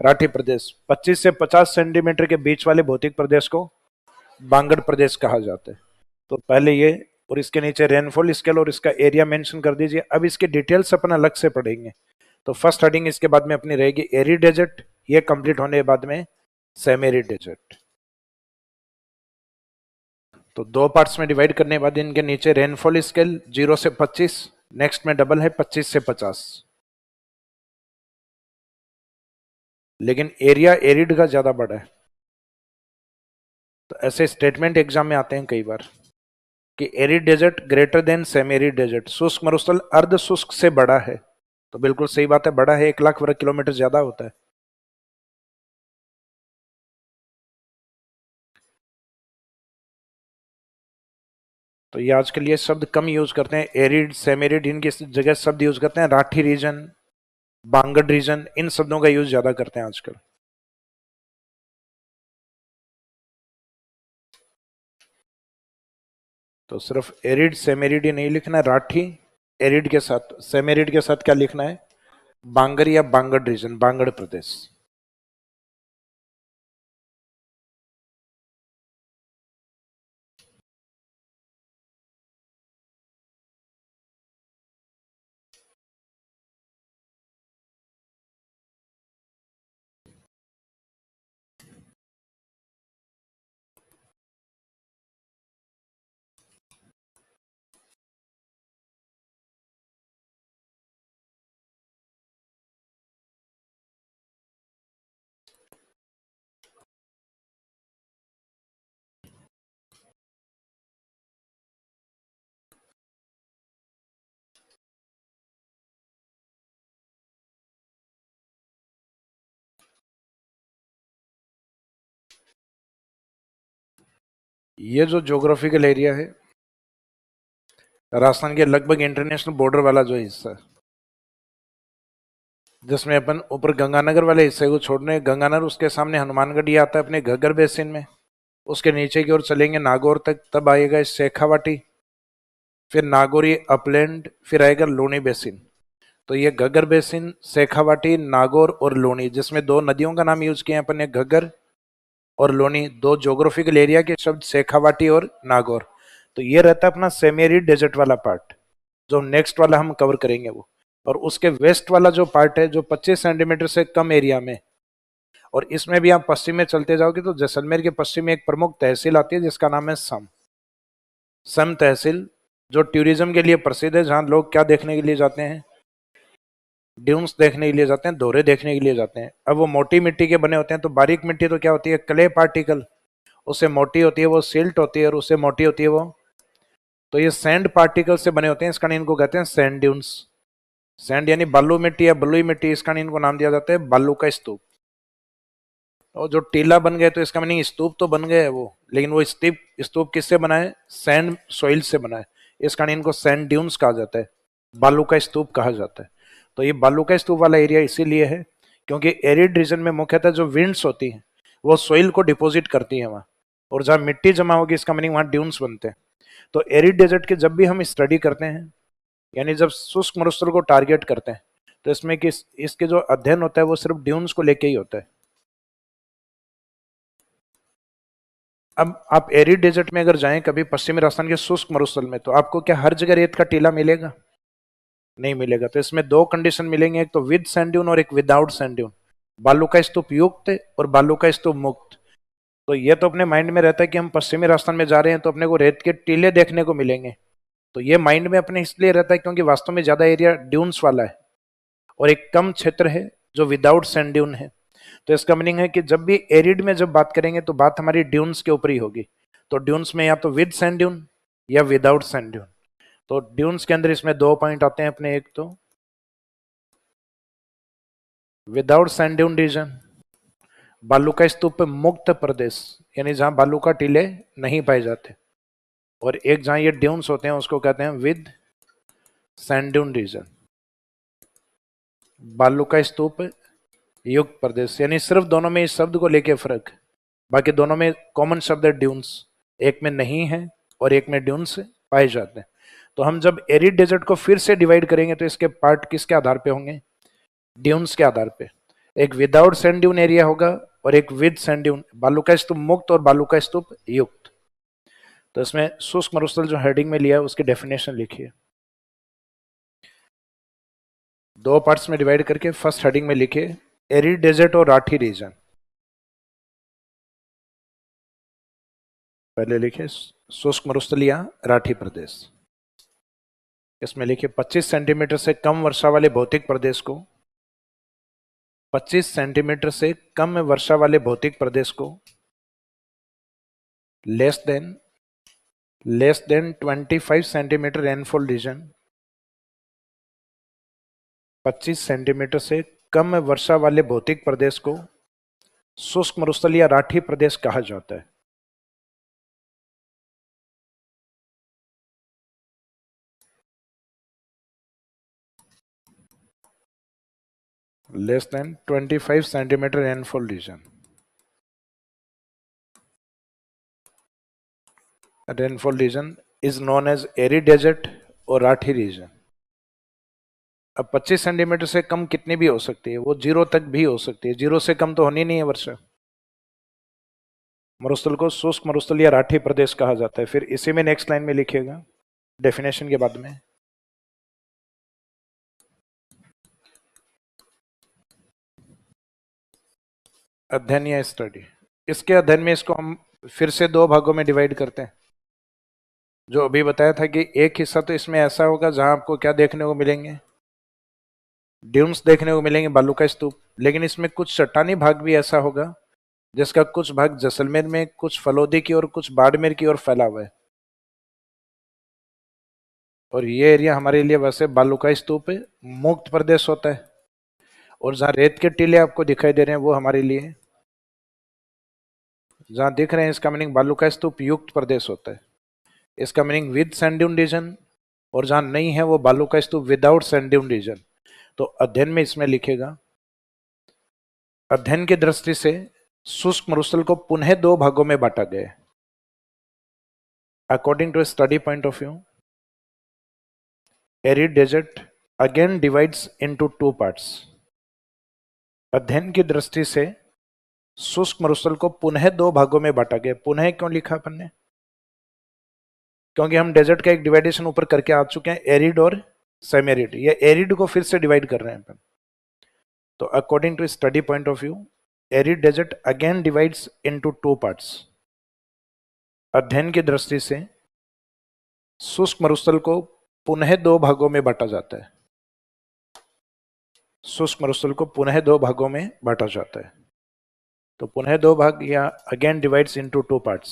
राठी प्रदेश। 25 से 50 सेंटीमीटर के बीच वाले भौतिक प्रदेश को बांगड़ प्रदेश कहा जाता है। तो पहले ये और इसके नीचे रेनफॉल स्केल और इसका एरिया मेंशन कर दीजिए। अब इसके डिटेल्स अपन अलग से पढ़ेंगे। तो फर्स्ट हेडिंग इसके बाद में अपनी रहेगी एरिड डेजर्ट, ये कंप्लीट होने के बाद में सेमी एरिड डेजर्ट। तो 2 पार्ट्स में डिवाइड करने के बाद इनके नीचे रेनफॉल स्केल 0 से 25, नेक्स्ट में डबल है 25 से 50। लेकिन एरिया एरिड का ज्यादा बड़ा है। तो ऐसे स्टेटमेंट एग्जाम में आते हैं कई बार कि arid desert greater than semi arid desert, शुष्क मरुस्थल अर्ध शुष्क से बड़ा है। तो बिल्कुल सही बात है, बड़ा है, 1 लाख वर्ग किलोमीटर ज्यादा होता है। तो ये आज के लिए शब्द कम यूज करते हैं, एरिड सेमी एरिड, इनकी जगह शब्द यूज करते हैं राठी रीजन, बांगड़ रीजन, इन शब्दों का यूज ज्यादा करते हैं आजकल। तो सिर्फ एरिड सेमेरिड ही नहीं लिखना है, राठी एरिड के साथ, सेमेरिड के साथ क्या लिखना है? बांगर या बांगड़ रीजन, बांगड़ प्रदेश। ये जो ज्योग्राफिकल एरिया है राजस्थान के लगभग इंटरनेशनल बॉर्डर वाला जो हिस्सा है, जिसमें अपन ऊपर गंगानगर वाले हिस्से को छोड़ रहे हैं। गंगानगर, उसके सामने हनुमानगढ़, ये आता है अपने घग्गर बेसिन में। उसके नीचे की ओर चलेंगे नागौर तक, तब आएगा शेखावाटी, फिर नागौरी अपलैंड, फिर आएगा लूनी बेसिन। तो ये घग्गर बेसिन, शेखावाटी, नागौर और लूनी, जिसमें दो नदियों का नाम यूज किए हैं अपन ने, घग्गर और लोनी। दो ज्योग्राफिकल एरिया के शब्द, शेखावाटी और नागौर। तो ये रहता है अपना सेमी एरिड डेजर्ट वाला पार्ट, जो नेक्स्ट वाला हम कवर करेंगे वो। और उसके वेस्ट वाला जो पार्ट है, जो 25 सेंटीमीटर से कम एरिया में, और इसमें भी आप पश्चिम में चलते जाओगे तो जैसलमेर के पश्चिम में एक प्रमुख तहसील आती है जिसका नाम है सम तहसील, जो टूरिज्म के लिए प्रसिद्ध है, जहां लोग क्या देखने के लिए जाते हैं, ड्यून्स देखने के लिए जाते हैं, दोहरे देखने के लिए जाते हैं। अब वो मोटी मिट्टी के बने होते हैं, तो बारीक मिट्टी तो क्या होती है, क्ले पार्टिकल, उससे मोटी होती है वो सिल्ट होती है, और उससे मोटी होती है वो, तो ये सैंड पार्टिकल से बने होते हैं, इसका इनको कहते हैं सैंड ड्यून्स। सैंड यानी बालू मिट्टी या बलुई मिट्टी, इसका इनको नाम दिया जाता है बालू का स्तूप। और जो टीला बन गए तो इसका मीनिंग स्तूप तो बन गए वो, लेकिन वो स्तूप किससे बना है, सैंड सॉइल से बना है, इस कारण इनको सैंड ड्यून्स कहा जाता है, बालू का स्तूप कहा जाता है। तो ये बालू का स्तूप वाला एरिया इसीलिए है क्योंकि एरिड रीजन में मुख्यतः जो विंड्स होती हैं वो सॉइल को डिपोजिट करती है वहां, और जहां मिट्टी जमा होगी इसका मीनिंग वहां ड्यून्स बनते हैं। तो एरिड डेजर्ट के जब भी हम स्टडी करते हैं, यानी जब शुष्क मरुस्थल को टारगेट करते हैं, तो इसमें इसके जो अध्ययन होता है वो सिर्फ ड्यून्स को लेके ही होता है। अब आप एरिड डेजर्ट में अगर जाएं कभी पश्चिमी राजस्थान के शुष्क मरुस्थल में, तो आपको क्या हर जगह रेत का टीला मिलेगा, नहीं मिलेगा। तो इसमें दो कंडीशन मिलेंगे, एक तो विद सैंड ड्यून और एक विदाउट सैंड ड्यून, बालू का स्तूप युक्त और बालू का स्तूप मुक्त। तो ये तो अपने माइंड में रहता है कि हम पश्चिमी राजस्थान में जा रहे हैं तो अपने को रेत के टीले देखने को मिलेंगे, तो ये माइंड में अपने इसलिए रहता है क्योंकि वास्तव में ज्यादा एरिया ड्यून्स वाला है और एक कम क्षेत्र है जो विदाउट सैंड ड्यून है। तो इसका मीनिंग है कि जब भी एरिड में जब बात करेंगे तो बात हमारी ड्यून्स के ऊपर ही होगी। तो ड्यून्स में या तो विद सैंड ड्यून या विदाउट सैंड ड्यून। तो ड्यून्स के अंदर इसमें दो पॉइंट आते हैं अपने, एक तो विदाउट सैंड ड्यून रीजन, बालू का स्तूप मुक्त प्रदेश, यानी जहां बालू का टीले नहीं पाए जाते, और एक जहां ये ड्यून्स होते हैं उसको कहते हैं विद सैंड ड्यून रीजन, बालू का स्तूप युक्त प्रदेश। यानी सिर्फ दोनों में इस शब्द को लेके फर्क, बाकी दोनों में कॉमन शब्द है ड्यून्स, एक में नहीं है और एक में ड्यून्स पाए जाते हैं। तो हम जब एरिड डेजर्ट को फिर से डिवाइड करेंगे तो इसके पार्ट किसके आधार पे होंगे, ड्यून्स के आधार पे। एक विदाउट सैंड ड्यून एरिया होगा और एक विद सैंड ड्यून, बालू का स्तूप मुक्त और बालू का स्तूप युक्त। तो इसमें शुष्क मरुस्थल जो हेडिंग में लिया है उसकी डेफिनेशन लिखिए, दो पार्ट्स में डिवाइड करके। फर्स्ट हेडिंग में लिखिए एरिड डेजर्ट और राठी रीजन, पहले लिखिए शुष्क मरुस्थल या राठी प्रदेश। इसमें लिखिए 25 सेंटीमीटर से कम वर्षा वाले भौतिक प्रदेश को, 25 सेंटीमीटर से कम वर्षा वाले भौतिक प्रदेश को, less than 25 centimetre rainfall reason, 25 centimetre से कम वर्षा वाले भौतिक प्रदेश को शुष्क मरुस्थल या राठी प्रदेश कहा जाता है। Less than 25 centimetre rainfall region, rainfall region is known as arid desert और राठी रीजन। अब 25 सेंटीमीटर से कम कितनी भी हो सकती है, वो 0 तक भी हो सकती है, 0 से कम तो होनी नहीं है वर्षा। मरुस्थल को शुष्क मरुस्थल या राठी प्रदेश कहा जाता है। फिर इसी में नेक्स्ट लाइन में लिखिएगा डेफिनेशन के बाद में, अध्ययन या स्टडी। इसके अध्ययन में इसको हम फिर से दो भागों में डिवाइड करते हैं। जो अभी बताया था कि एक हिस्सा तो इसमें ऐसा होगा जहां आपको क्या देखने को मिलेंगे, ड्यून्स देखने को मिलेंगे, बालू का स्तूप। लेकिन इसमें कुछ चट्टानी भाग भी ऐसा होगा जिसका कुछ भाग जैसलमेर में, कुछ फलोदी की और कुछ बाड़मेर की ओर फैला हुआ है। और ये एरिया हमारे लिए वैसे बालू का स्तूप मुक्त प्रदेश होता है, और जहां रेत के टीले आपको दिखाई दे रहे हैं वो हमारे लिए, जहां दिख रहे हैं इसका मीनिंग बालू का स्तूप युक्त प्रदेश होता है, इसका meaning with sand dune region. और जहां नहीं है वो बालू का स्तूप विदाउट सैंड ड्यून रीजन। तो अध्ययन में इसमें लिखेगा, अध्ययन की दृष्टि से शुष्क मरुस्थल को पुनः दो भागों में बांटा गया। According to study point of view, arid desert again divides into two parts. अध्ययन की दृष्टि से शुष्क मरुस्थल को पुनः दो भागों में बांटा गया। पुनः क्यों लिखा अपन ने? क्योंकि हम डेजर्ट का एक डिवाइडेशन ऊपर करके आ चुके हैं, एरिड और सेमी एरिड। ये एरिड को फिर से डिवाइड कर रहे हैं अपन। तो according to study point of view, arid desert again divides into two parts. अध्ययन की दृष्टि से शुष्क मरुस्थल को पुनः दो भागों में बांटा जाता है। शुष्क मरुस्थल को पुनः दो भागों में बांटा जाता है। तो पुनः दो भाग या again divides into two parts.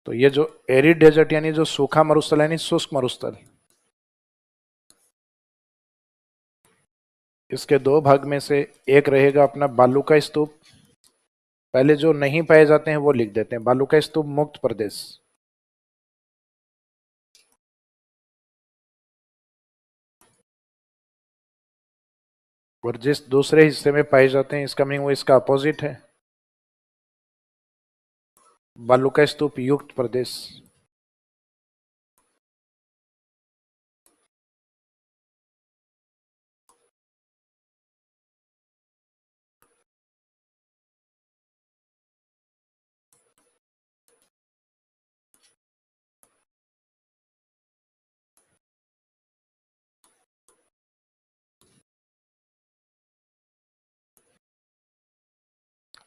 तो ये जो एरिड डेजर्ट यानी जो सूखा मरुस्थल यानी शुष्क मरुस्थल, इसके दो भाग में से एक रहेगा अपना बालू का स्तूप। पहले जो नहीं पाए जाते हैं वो लिख देते हैं, बालू का स्तूप मुक्त प्रदेश। और जिस दूसरे हिस्से में पाए जाते हैं, इसका मीनिंग वो इसका अपोजिट है, बालू का स्तूप युक्त प्रदेश।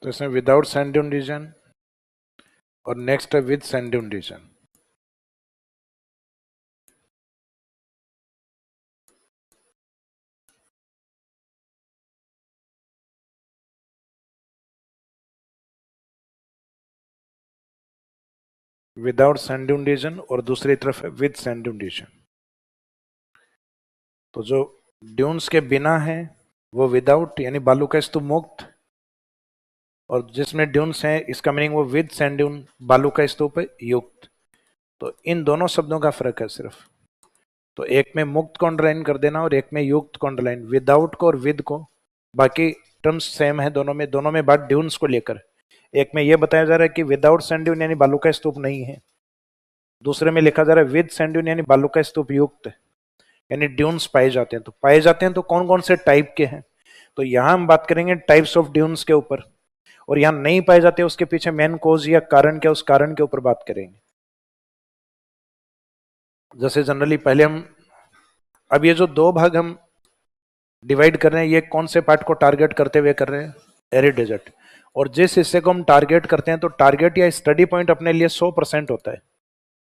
तो इसमें विदाउट सैंड ड्यून रीजन और नेक्स्ट है with sand dune region. Without sand dune region और दूसरी तरफ है विद सैंड ड्यून रीजन। तो जो ड्यून्स के बिना है वो विदाउट यानी बालू का स्तूप मुक्त, और जिसमें ड्यून्स हैं इसका मीनिंग वो विद सैंड ड्यून बालू का स्तूप युक्त। तो इन दोनों शब्दों का फर्क है सिर्फ। तो एक में मुक्त को अंडरलाइन कर देना और एक में युक्त को अंडरलाइन, विदाउट को और विद को। बाकी टर्म्स सेम है दोनों में बात ड्यून्स को लेकर। एक में यह बताया जा रहा है कि विदाउट सैंड ड्यून यानी बालू का स्तूप नहीं है, दूसरे में लिखा जा रहा है विद सैंड ड्यून यानी बालू का स्तूप युक्त, यानी ड्यून्स पाए जाते हैं। तो पाए जाते हैं तो कौन कौन से टाइप के हैं? तो यहां हम बात करेंगे टाइप्स ऑफ ड्यून्स के ऊपर, और यहां नहीं पाए जाते उसके पीछे मेन कोज या कारण क्या, उस कारण के ऊपर बात करेंगे। जैसे जनरली पहले हम, अब ये जो दो भाग हम डिवाइड कर रहे हैं ये कौन से पार्ट को टारगेट करते हुए कर रहे हैं? Arid desert. और जिस हिस्से को हम टारगेट करते हैं तो टारगेट या स्टडी पॉइंट अपने लिए 100% होता है।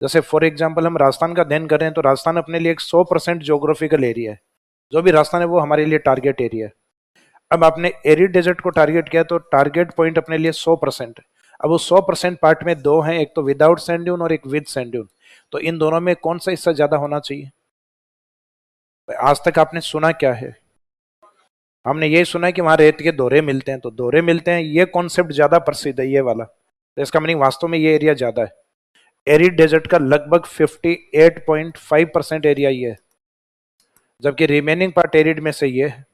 जैसे फॉर एग्जांपल हम राजस्थान का अध्ययन कर रहे हैं तो राजस्थान अपने लिए एक 100% ज्योग्राफिकल एरिया है। जो भी राजस्थान है वो हमारे लिए टारगेट एरिया है। अब आपने एरिड डेजर्ट को टारगेट किया तो टारगेट पॉइंट अपने लिए 100%। अब वो 100% पार्ट में दो हैं, एक तो विदाउट सैंड ड्यून और एक विद सैंड ड्यून। तो इन दोनों में कौन सा हिस्सा ज्यादा होना चाहिए? आज तक आपने सुना क्या है? हमने ये सुना है कि वहां रेत के दोहरे मिलते हैं, तो दोहरे मिलते हैं, ये कॉन्सेप्ट ज्यादा प्रसिद्ध है ये वाला। तो इसका मीनिंग वास्तव में ये एरिया ज्यादा है। एरिड डेजर्ट का लगभग 58.5% एरिया ये है, जबकि रिमेनिंग पार्ट एरिड में से ये है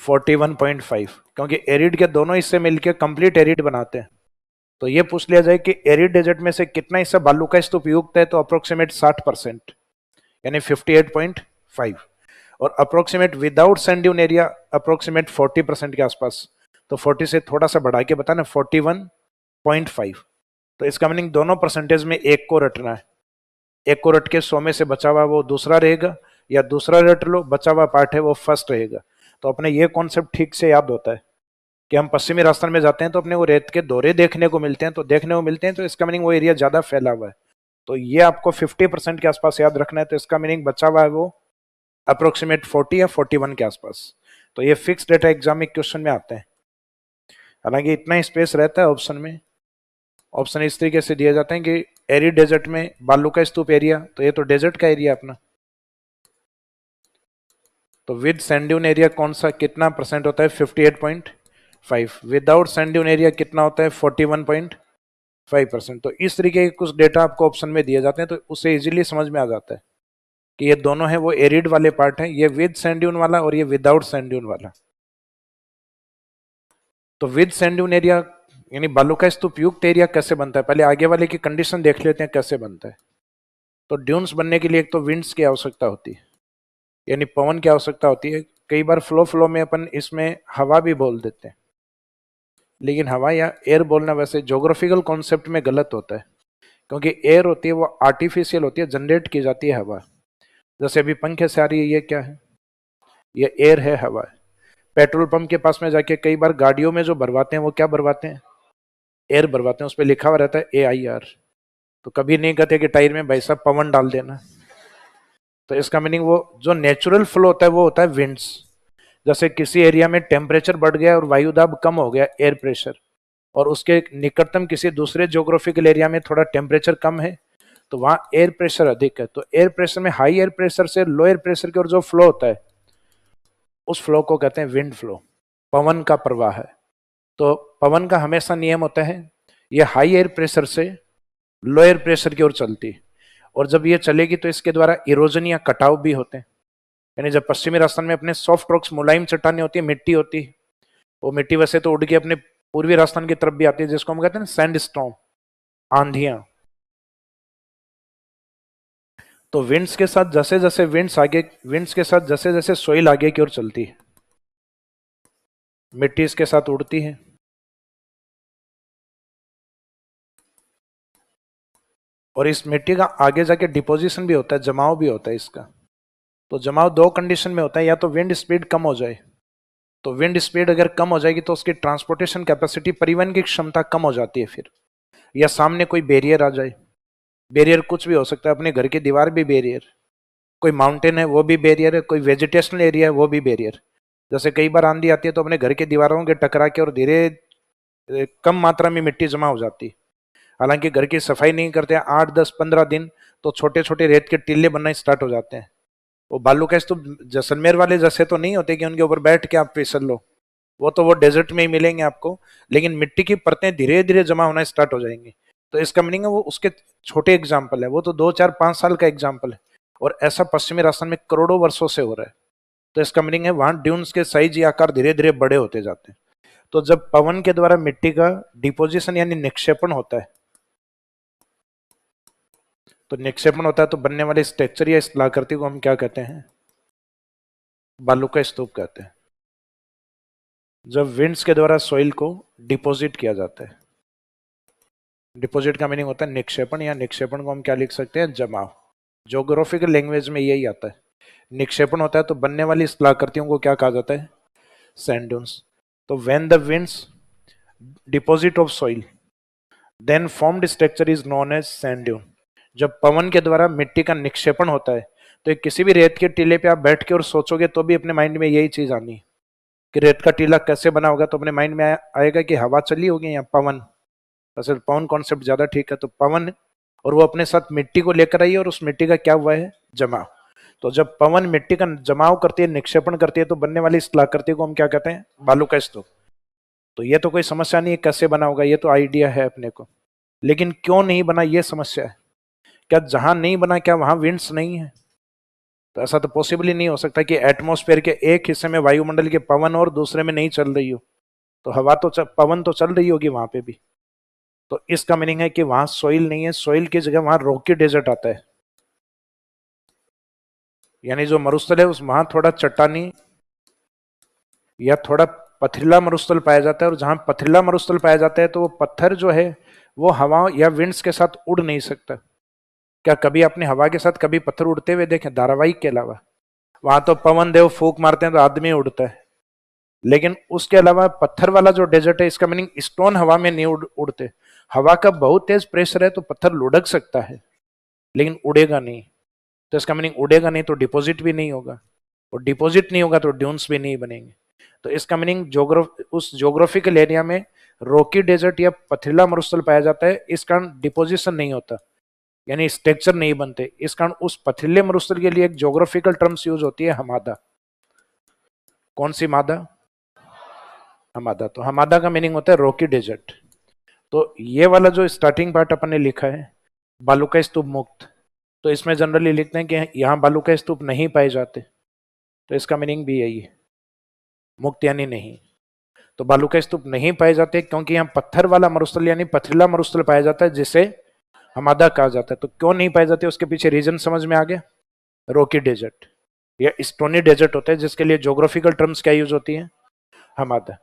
41.5, क्योंकि एरिड के दोनों हिस्से मिलकर कंप्लीट एरिड बनाते हैं। तो ये पूछ लिया जाए कि एरिड डेजर्ट में से कितना हिस्सा बालू का स्तूप युक्त है, तो अप्रोक्सीमेट 60% यानी 58.5, और approximate without sand dune area approximate 40% के आसपास। तो 40 से थोड़ा सा बढ़ा के बताना 41.5। तो इसका मीनिंग दोनों परसेंटेज में एक को रटना है। एक को रट के 100 में से बचा हुआ वो दूसरा रहेगा, या दूसरा रट लो बचा हुआ पार्ट है वो फर्स्ट रहेगा। तो अपने ये कॉन्सेप्ट ठीक से याद होता है कि हम पश्चिमी राजस्थान में जाते हैं तो अपने वो रेत के दौरे देखने को मिलते हैं, तो इसका मीनिंग वो एरिया ज्यादा फैला हुआ है। तो ये आपको 50% के आसपास याद रखना है। तो इसका मीनिंग बचा हुआ है वो अप्रोक्सीमेट 40 या 41 के आसपास। तो ये फिक्स डेटा एग्जामिक क्वेश्चन में आते हैं। हालांकि इतना स्पेस रहता है ऑप्शन में। ऑप्शन इस तरीके से दिए जाते हैं कि एरिड डेजर्ट में बालू का स्तूप एरिया, तो ये तो डेजर्ट का एरिया अपना। तो विद सैंड ड्यून एरिया कौन सा कितना परसेंट होता है? 58.5। विदाउट सैंड ड्यून एरिया कितना होता है? 41.5। 5%। तो इस तरीके के कुछ डेटा आपको ऑप्शन में दिए जाते हैं, तो उससे इजीली समझ में आ जाता है कि ये दोनों है वो एरिड वाले पार्ट है, ये विद सैंड ड्यून वाला और ये विदाउट सैंड ड्यून वाला। तो विद सैंड ड्यून एरिया यानी बालू का स्तूपयुक्त एरिया कैसे बनता है, पहले आगे वाले की कंडीशन देख लेते हैं कैसे बनता है। तो ड्यून्स बनने के लिए एक तो विंड्स की आवश्यकता होती है, यानी पवन की आवश्यकता होती है। कई बार फ्लो में अपन इसमें हवा भी बोल देते हैं, लेकिन हवा या एयर बोलना वैसे ज्योग्राफिकल कॉन्सेप्ट में गलत होता है, क्योंकि एयर होती है वो आर्टिफिशियल होती है, जनरेट की जाती है हवा। जैसे अभी पंखे से आ रही है, ये क्या है, ये एयर है, हवा है। पेट्रोल पंप के पास में जाके कई बार गाड़ियों में जो भरवाते हैं वो क्या भरवाते हैं, एयर भरवाते हैं, उस पर लिखा हुआ रहता है AIR। तो कभी नहीं कहते कि टायर में भाई साहब पवन डाल देना। तो इसका मीनिंग वो जो नेचुरल फ्लो होता है वो होता है विंड्स। जैसे किसी एरिया में टेम्परेचर बढ़ गया और वायु दाब कम हो गया, एयर प्रेशर, और उसके निकटतम किसी दूसरे ज्योग्राफिकल एरिया में थोड़ा टेम्परेचर कम है, तो वहां एयर प्रेशर अधिक है। तो एयर प्रेशर में हाई एयर प्रेशर से लो एयर प्रेशर की ओर जो फ्लो होता है उस फ्लो को कहते हैं विंड फ्लो, पवन का प्रवाह है। तो पवन का हमेशा नियम होता है ये हाई एयर प्रेशर से लो एयर प्रेशर की ओर चलती है, और जब ये चलेगी तो इसके द्वारा इरोजन या कटाव भी होते हैं। यानी जब पश्चिमी राजस्थान में अपने सॉफ्ट रॉक्स, मुलायम चट्टानें होती है, मिट्टी होती है, वो मिट्टी वैसे तो उड़ के अपने पूर्वी राजस्थान की तरफ भी आती है, जिसको हम कहते हैं सैंड स्टॉर्म, आंधियां। तो विंड्स के साथ जैसे जैसे विंड्स के साथ जैसे जैसे सोइल आगे की ओर चलती है, मिट्टी इसके साथ उड़ती है, और इस मिट्टी का आगे जाके डिपोजिशन भी होता है, जमाव भी होता है इसका। तो जमाव दो कंडीशन में होता है, या तो विंड स्पीड कम हो जाए, तो विंड स्पीड अगर कम हो जाएगी तो उसकी ट्रांसपोर्टेशन कैपेसिटी, परिवहन की क्षमता कम हो जाती है फिर, या सामने कोई बैरियर आ जाए। बैरियर कुछ भी हो सकता है, अपने घर की दीवार भी बैरियर, कोई माउंटेन है वो भी बैरियर है, कोई वेजिटेशनल एरिया है वो भी बैरियर। जैसे कई बार आंधी आती है तो अपने घर की दीवारों के टकरा के और धीरे कम मात्रा में मिट्टी जमा हो जाती है, हालांकि घर की सफाई नहीं करते हैं 8 10 15 दिन, तो छोटे छोटे रेत के टीले बनना स्टार्ट हो जाते हैं। वो बालू कैसे तो जैसलमेर वाले जैसे तो नहीं होते कि उनके ऊपर बैठ के आप फिसल लो, वो तो वो डेजर्ट में ही मिलेंगे आपको, लेकिन मिट्टी की परतें धीरे धीरे जमा होना स्टार्ट हो जाएंगी। तो इसका मीनिंग है वो उसके छोटे एग्जाम्पल है, वो तो 2 4 5 साल का एग्जाम्पल है, और ऐसा पश्चिमी राजस्थान में करोड़ों वर्षों से हो रहा है। तो इसका मीनिंग है वहां ड्यून्स के साइज या आकार धीरे धीरे बड़े होते जाते हैं। तो जब पवन के द्वारा मिट्टी का डिपोजिशन यानी निक्षेपण होता है, तो निक्षेपण होता है तो बनने वाले स्ट्रक्चर या स्थलाकृति को हम क्या कहते हैं, बालू का स्तूप कहते हैं। जब विंड्स के द्वारा सॉइल को डिपॉजिट किया जाता है, डिपॉजिट का मीनिंग होता है निक्षेपण, या निक्षेपण को हम क्या लिख सकते हैं, जमाव। ज्योग्राफिकल लैंग्वेज में यही आता है। निक्षेपण होता है तो बनने वाली स्थलाकृतियों को क्या कहा जाता है, सैंड ड्यून्स। तो when the winds deposit of soil then formed structure is known as sand dune. जब पवन के द्वारा मिट्टी का निक्षेपण होता है, तो किसी भी रेत के टीले पे आप बैठ के और सोचोगे तो भी अपने माइंड में यही चीज आनी है कि रेत का टीला कैसे बना होगा, तो अपने माइंड में आएगा कि हवा चली होगी या पवन। असल पवन कॉन्सेप्ट ज्यादा ठीक है, तो पवन, और वो अपने साथ मिट्टी को लेकर आई है, और उस मिट्टी का क्या हुआ है, जमाव। तो जब पवन मिट्टी का जमाव करती है, निक्षेपण करती है, तो बनने वाली स्थलाकृति को हम क्या कहते हैं, बालू का स्तूप। तो ये तो कोई समस्या नहीं है कैसे बना होगा, ये तो आइडिया है अपने को, लेकिन क्यों नहीं बना ये समस्या है। क्या जहां नहीं बना क्या वहां विंड्स नहीं है? तो ऐसा तो पॉसिबल ही नहीं हो सकता कि एटमॉस्फेयर के एक हिस्से में वायुमंडल के पवन और दूसरे में नहीं चल रही हो। तो हवा तो पवन तो चल रही होगी वहां पे भी। तो इसका मीनिंग है कि वहां सोइल नहीं है, सोइल की जगह वहां रॉकी डेजर्ट आता है, यानी जो मरुस्थल है उस वहां थोड़ा चट्टानी या थोड़ा पथरीला मरुस्थल पाया जाता है, और जहां पथरीला मरुस्थल पाया जाता है तो वो पत्थर जो है वो हवा या विंड्स के साथ उड़ नहीं सकता। क्या कभी आपने हवा के साथ कभी पत्थर उड़ते हुए देखे, धारावाहिक के अलावा? वहां तो पवन देव फूक मारते हैं तो आदमी उड़ता है, लेकिन उसके अलावा पत्थर वाला जो डेजर्ट है, इसका मीनिंग स्टोन हवा में नहीं उड़ते। हवा का बहुत तेज प्रेशर है तो पत्थर लुढ़क सकता है, लेकिन उड़ेगा नहीं। तो इसका मीनिंग उड़ेगा नहीं तो डिपॉजिट भी नहीं होगा, और डिपॉजिट नहीं होगा तो ड्यून्स भी नहीं बनेंगे। तो इसका मीनिंग उस ज्योग्राफिकल एरिया में रॉकी डेजर्ट या पथरीला मरुस्थल पाया जाता है, इस कारण डिपोजिशन नहीं होता, यानी स्ट्रक्चर नहीं बनते। इस कारण उस पथरीले मरुस्थल के लिए एक ज्योग्राफिकल टर्म्स यूज होती है, हमादा। कौन सी मादा? हमादा। तो हमादा का मीनिंग होता है रॉकी डेजर्ट। तो ये वाला जो स्टार्टिंग पार्ट अपन ने लिखा है बालूका स्तूप मुक्त, तो इसमें जनरली लिखते हैं कि यहाँ बालूका स्तूप नहीं पाए जाते, तो इसका मीनिंग भी यही है, मुक्त यानी नहीं। तो बालूका स्तूप नहीं पाए जाते क्योंकि यहाँ पत्थर वाला मरुस्थल यानी पथरीला मरुस्थल पाया जाता है जिसे हमादा कहा जाता है। तो क्यों नहीं पाए जाते उसके पीछे रीजन समझ में आ गया। रॉकी डेजर्ट या स्टोनी डेजर्ट होते हैं जिसके लिए ज्योग्राफिकल टर्म्स क्या यूज होती है, हमादा।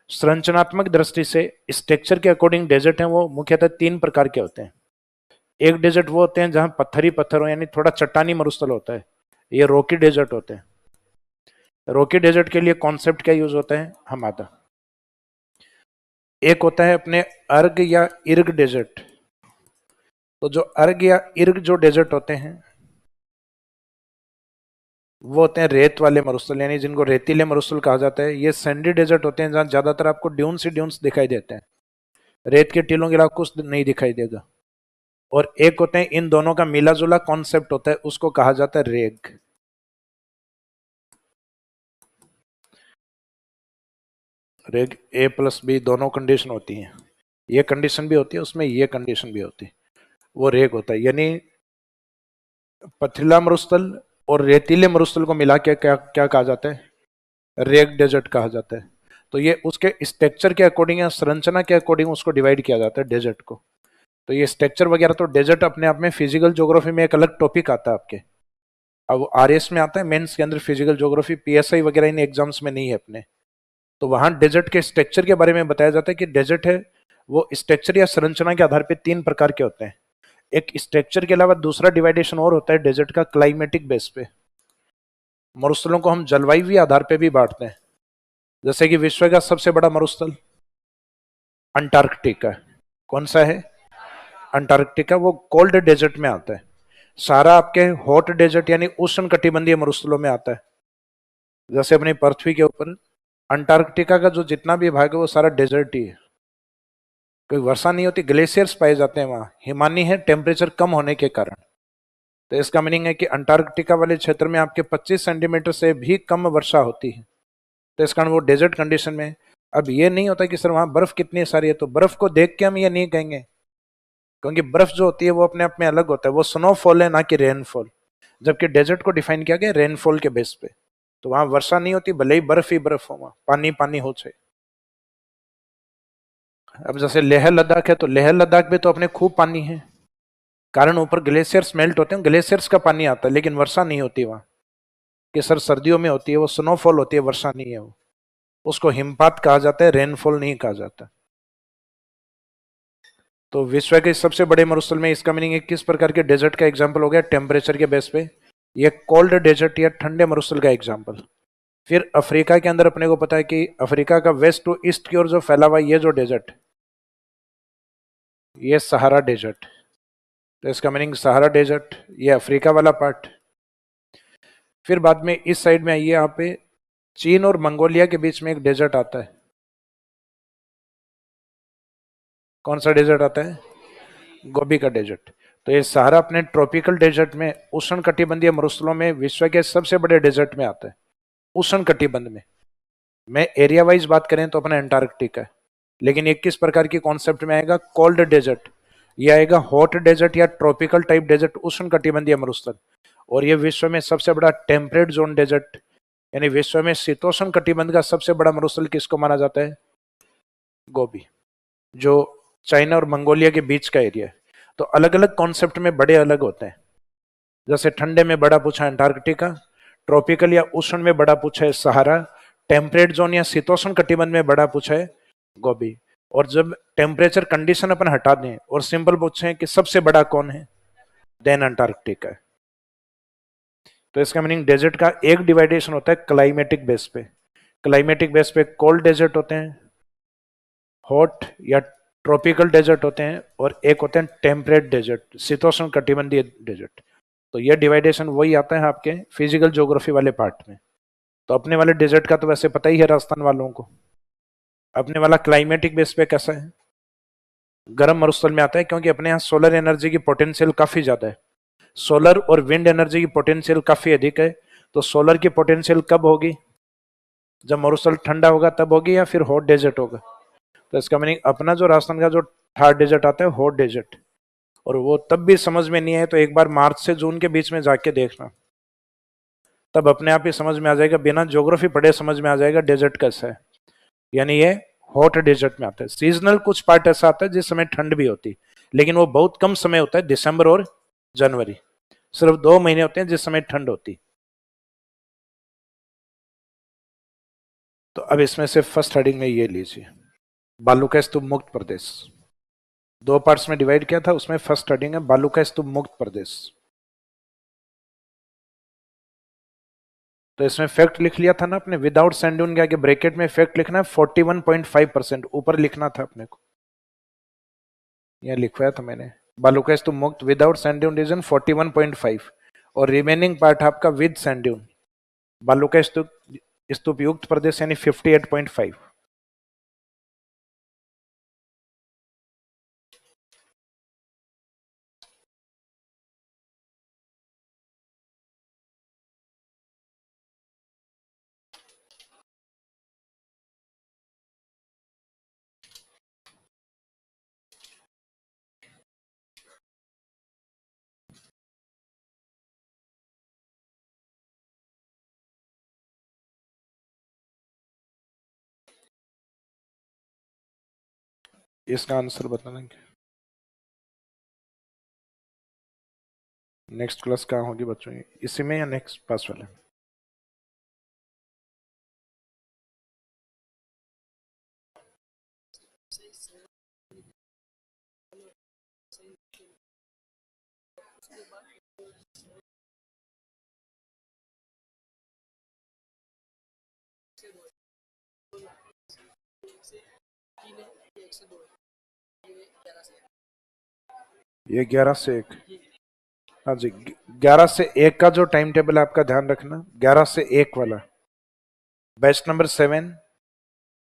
संरचनात्मक दृष्टि से स्ट्रक्चर के अकॉर्डिंग डेजर्ट हैं वो मुख्यतः 3 प्रकार के होते हैं। एक डेजर्ट वो होते हैं जहां पत्थर ही पत्थर हो यानी थोड़ा चट्टानी मरुस्थल होता है, ये रॉकी डेजर्ट होते हैं। रॉकी डेजर्ट के लिए कॉन्सेप्ट क्या यूज होता है, हमादा। एक होता है अपने अर्ग या इर्ग डेजर्ट। तो जो अर्ग या इर्ग जो डेजर्ट होते हैं वो होते हैं रेत वाले मरुस्थल यानी जिनको रेतीले मरुस्थल कहा जाता है। ये सैंडी डेजर्ट होते हैं जहां ज्यादातर आपको ड्यून्स ही ड्यून्स दिखाई देते हैं, रेत के टीलों के अलावा कुछ नहीं दिखाई देगा। और एक होते हैं इन दोनों का मिला जुला कॉन्सेप्ट होता है, उसको कहा जाता है रेग। रेग A+B दोनों कंडीशन होती हैं, ये कंडीशन भी होती है उसमें, ये कंडीशन भी होती है, वो रेग होता है। यानी पथरीला मरुस्थल और रेतीले मरुस्थल को मिला के क्या क्या कहा जाता है, रेग डेजर्ट कहा जाता है। तो ये उसके स्ट्रक्चर के अकॉर्डिंग या संरचना के अकॉर्डिंग उसको डिवाइड किया जाता है डेजर्ट को। तो ये स्ट्रक्चर वगैरह तो डेजर्ट अपने आप में फिजिकल ज्योग्राफी में एक अलग टॉपिक आता है आपके, अब RS में आता है मेंस के अंदर, फिजिकल ज्योग्राफी PSI वगैरह इन एग्जाम्स में नहीं है अपने। तो वहां डेजर्ट के स्ट्रक्चर के बारे में बताया जाता है कि डेजर्ट है वो स्ट्रक्चर या संरचना के आधार पर 3 प्रकार के होते हैं। एक स्ट्रक्चर के अलावा दूसरा डिवाइडेशन और होता है डेजर्ट का क्लाइमेटिक बेस पे। मरुस्थलों को हम जलवायु आधार पे भी बांटते हैं, जैसे कि विश्व का सबसे बड़ा मरुस्थल अंटार्कटिका, कौन सा है, अंटार्कटिका, वो कोल्ड डेजर्ट में आता है। सारा आपके हॉट डेजर्ट यानी उष्ण कटिबंधीय मरुस्थलों में आता है। जैसे अपनी पृथ्वी के ऊपर अंटार्कटिका का जो जितना भी भाग है वो सारा डेजर्ट ही है, कोई वर्षा नहीं होती, ग्लेशियर्स पाए जाते हैं वहां, हिमानी है टेम्परेचर कम होने के कारण। तो इसका मीनिंग है कि अंटार्कटिका वाले क्षेत्र में आपके 25 सेंटीमीटर से भी कम वर्षा होती है, तो इस कारण वो डेजर्ट कंडीशन में। अब ये नहीं होता कि सर वहां बर्फ कितनी सारी है, तो बर्फ को देख के हम ये नहीं कहेंगे, क्योंकि बर्फ जो होती है वो अपने आप में अलग होता है, वो स्नोफॉल है ना कि रेनफॉल। जबकि डेजर्ट को डिफाइन किया गया रेनफॉल के बेस पे, तो वहां वर्षा नहीं होती, भले ही बर्फ हो, वहां पानी पानी हो जाए। अब जैसे लेह लद्दाख है, तो लेह लद्दाख में तो अपने खूब पानी है, कारण ऊपर ग्लेशियर्स मेल्ट होते हैं, ग्लेशियर्स का पानी आता है, लेकिन वर्षा नहीं होती वहां, कि सर सर्दियों में होती है, वो स्नोफॉल होती है, वर्षा नहीं है वो, उसको हिमपात कहा जाता है, रेनफॉल नहीं कहा जाता। तो विश्व के सबसे बड़े मरुस्थल में इसका मीनिंग है किस प्रकार के डेजर्ट का एग्जांपल हो गया, टेम्परेचर के बेस पे, ये कोल्ड डेजर्ट या ठंडे मरुस्थल का एग्जांपल। फिर अफ्रीका के अंदर अपने को पता है कि अफ्रीका का वेस्ट टू ईस्ट की ओर जो फैला हुआ ये जो डेजर्ट, ये सहारा डेजर्ट, तो इसका मीनिंग सहारा डेजर्ट, ये अफ्रीका वाला पार्ट। फिर बाद में इस साइड में आइए, यहाँ पे चीन और मंगोलिया के बीच में एक डेजर्ट आता है, कौन सा डेजर्ट आता है, गोबी का डेजर्ट। तो ये सहारा अपने ट्रॉपिकल डेजर्ट में, उष्ण कटिबंधीय मरुस्थलों में विश्व के सबसे बड़े डेजर्ट में आता है, उष्ण कटिबंध में। मैं एरिया वाइज बात करें तो अपना अंटार्कटिका है, लेकिन ये किस प्रकार की कॉन्सेप्ट में आएगा, कोल्ड डेजर्ट, ये आएगा हॉट डेजर्ट या ट्रॉपिकल टाइप डेजर्ट, उष्ण कटिबंधीय मरुस्थल। और ये विश्व में सबसे बड़ा टेम्परेट जोन डेजर्ट, यानी विश्व में शीतोष्ण कटिबंध का सबसे बड़ा मरुस्थल किसको माना जाता है, गोबी, जो चाइना और मंगोलिया के बीच का एरिया है। तो अलग अलग कॉन्सेप्ट में बड़े अलग होते हैं, जैसे ठंडे में बड़ा पूछा है अंटार्कटिका, ट्रॉपिकल या उष्ण में बड़ा पूछा है सहारा, टेम्परेट जोन या शीतोष्ण कटिबंध में बड़ा पूछा है गोबी। और जब टेम्परेचर कंडीशन अपन हटा दें और सिंपल पूछे कि सबसे बड़ा कौन है, देन अंटार्कटिका है। तो इसका मीनिंग डेजर्ट का एक डिवाइडेशन होता है क्लाइमेटिक बेस पे, क्लाइमेटिक बेस पे कोल्ड डेजर्ट होते हैं, हॉट या ट्रॉपिकल डेजर्ट होते हैं, और एक होते हैं टेम्परेट डेजर्ट, शीतोष्ण कटिबंधीय डेजर्ट। तो ये डिवाइडेशन वही आता है आपके फिजिकल ज्योग्राफी वाले पार्ट में। तो अपने वाले डेजर्ट का तो वैसे पता ही है राजस्थान वालों को, अपने वाला क्लाइमेटिक बेस पे कैसा है, गर्म मरुस्थल में आता है, क्योंकि अपने यहाँ सोलर एनर्जी की पोटेंशियल काफी ज्यादा है, सोलर और विंड एनर्जी की पोटेंशियल काफी अधिक है। तो सोलर की पोटेंशियल कब होगी, जब मरुस्थल ठंडा होगा तब होगी, या फिर हॉट डेजर्ट होगा। तो इसका मीनिंग अपना जो राजस्थान का जो थर्ड डिजिट आता है हॉट डिजिट, और वो तब भी समझ में नहीं आए तो एक बार मार्च से जून के बीच में जाके देखना, तब अपने आप ही समझ में आ जाएगा, बिना ज्योग्राफी पढ़े समझ में आ जाएगा डेजर्ट कैसा है। यानी ये हॉट डेजर्ट में आता है। सीजनल कुछ पार्ट ऐसा आता है जिस समय ठंड भी होती, लेकिन वो बहुत कम समय होता है, दिसंबर और जनवरी, सिर्फ 2 महीने होते हैं जिस समय ठंड होती। तो अब इसमें से फर्स्ट हेडिंग में ये लीजिए, बालू का स्तूप मुक्त प्रदेश। 2 पार्ट्स में डिवाइड किया था, उसमें फर्स्ट हेडिंग है बालू का स्तूप मुक्त प्रदेश। तो इसमें फैक्ट लिख लिया था ना अपने, विदाउट सैंड ड्यून के आगे ब्रैकेट में फैक्ट लिखना है 41.5%, ऊपर लिखना था अपने को, यह लिखवाया था मैंने। बालू का स्तूप मुक्त विदाउट सैंड ड्यून रीजन 41.5, और रिमेनिंग पार्ट आपका विद सैंड ड्यून, बालू का स्तूप स्तूप युक्त प्रदेश यानी 58.5। इसका आंसर बताना क्या? नेक्स्ट क्लास कहाँ होगी बच्चों की, इसी में या नेक्स्ट पास वाले? ये 11 से 1, हाँ जी, 11 से 1 का जो टाइम टेबल है आपका ध्यान रखना, 11 से 1 वाला, batch number 7,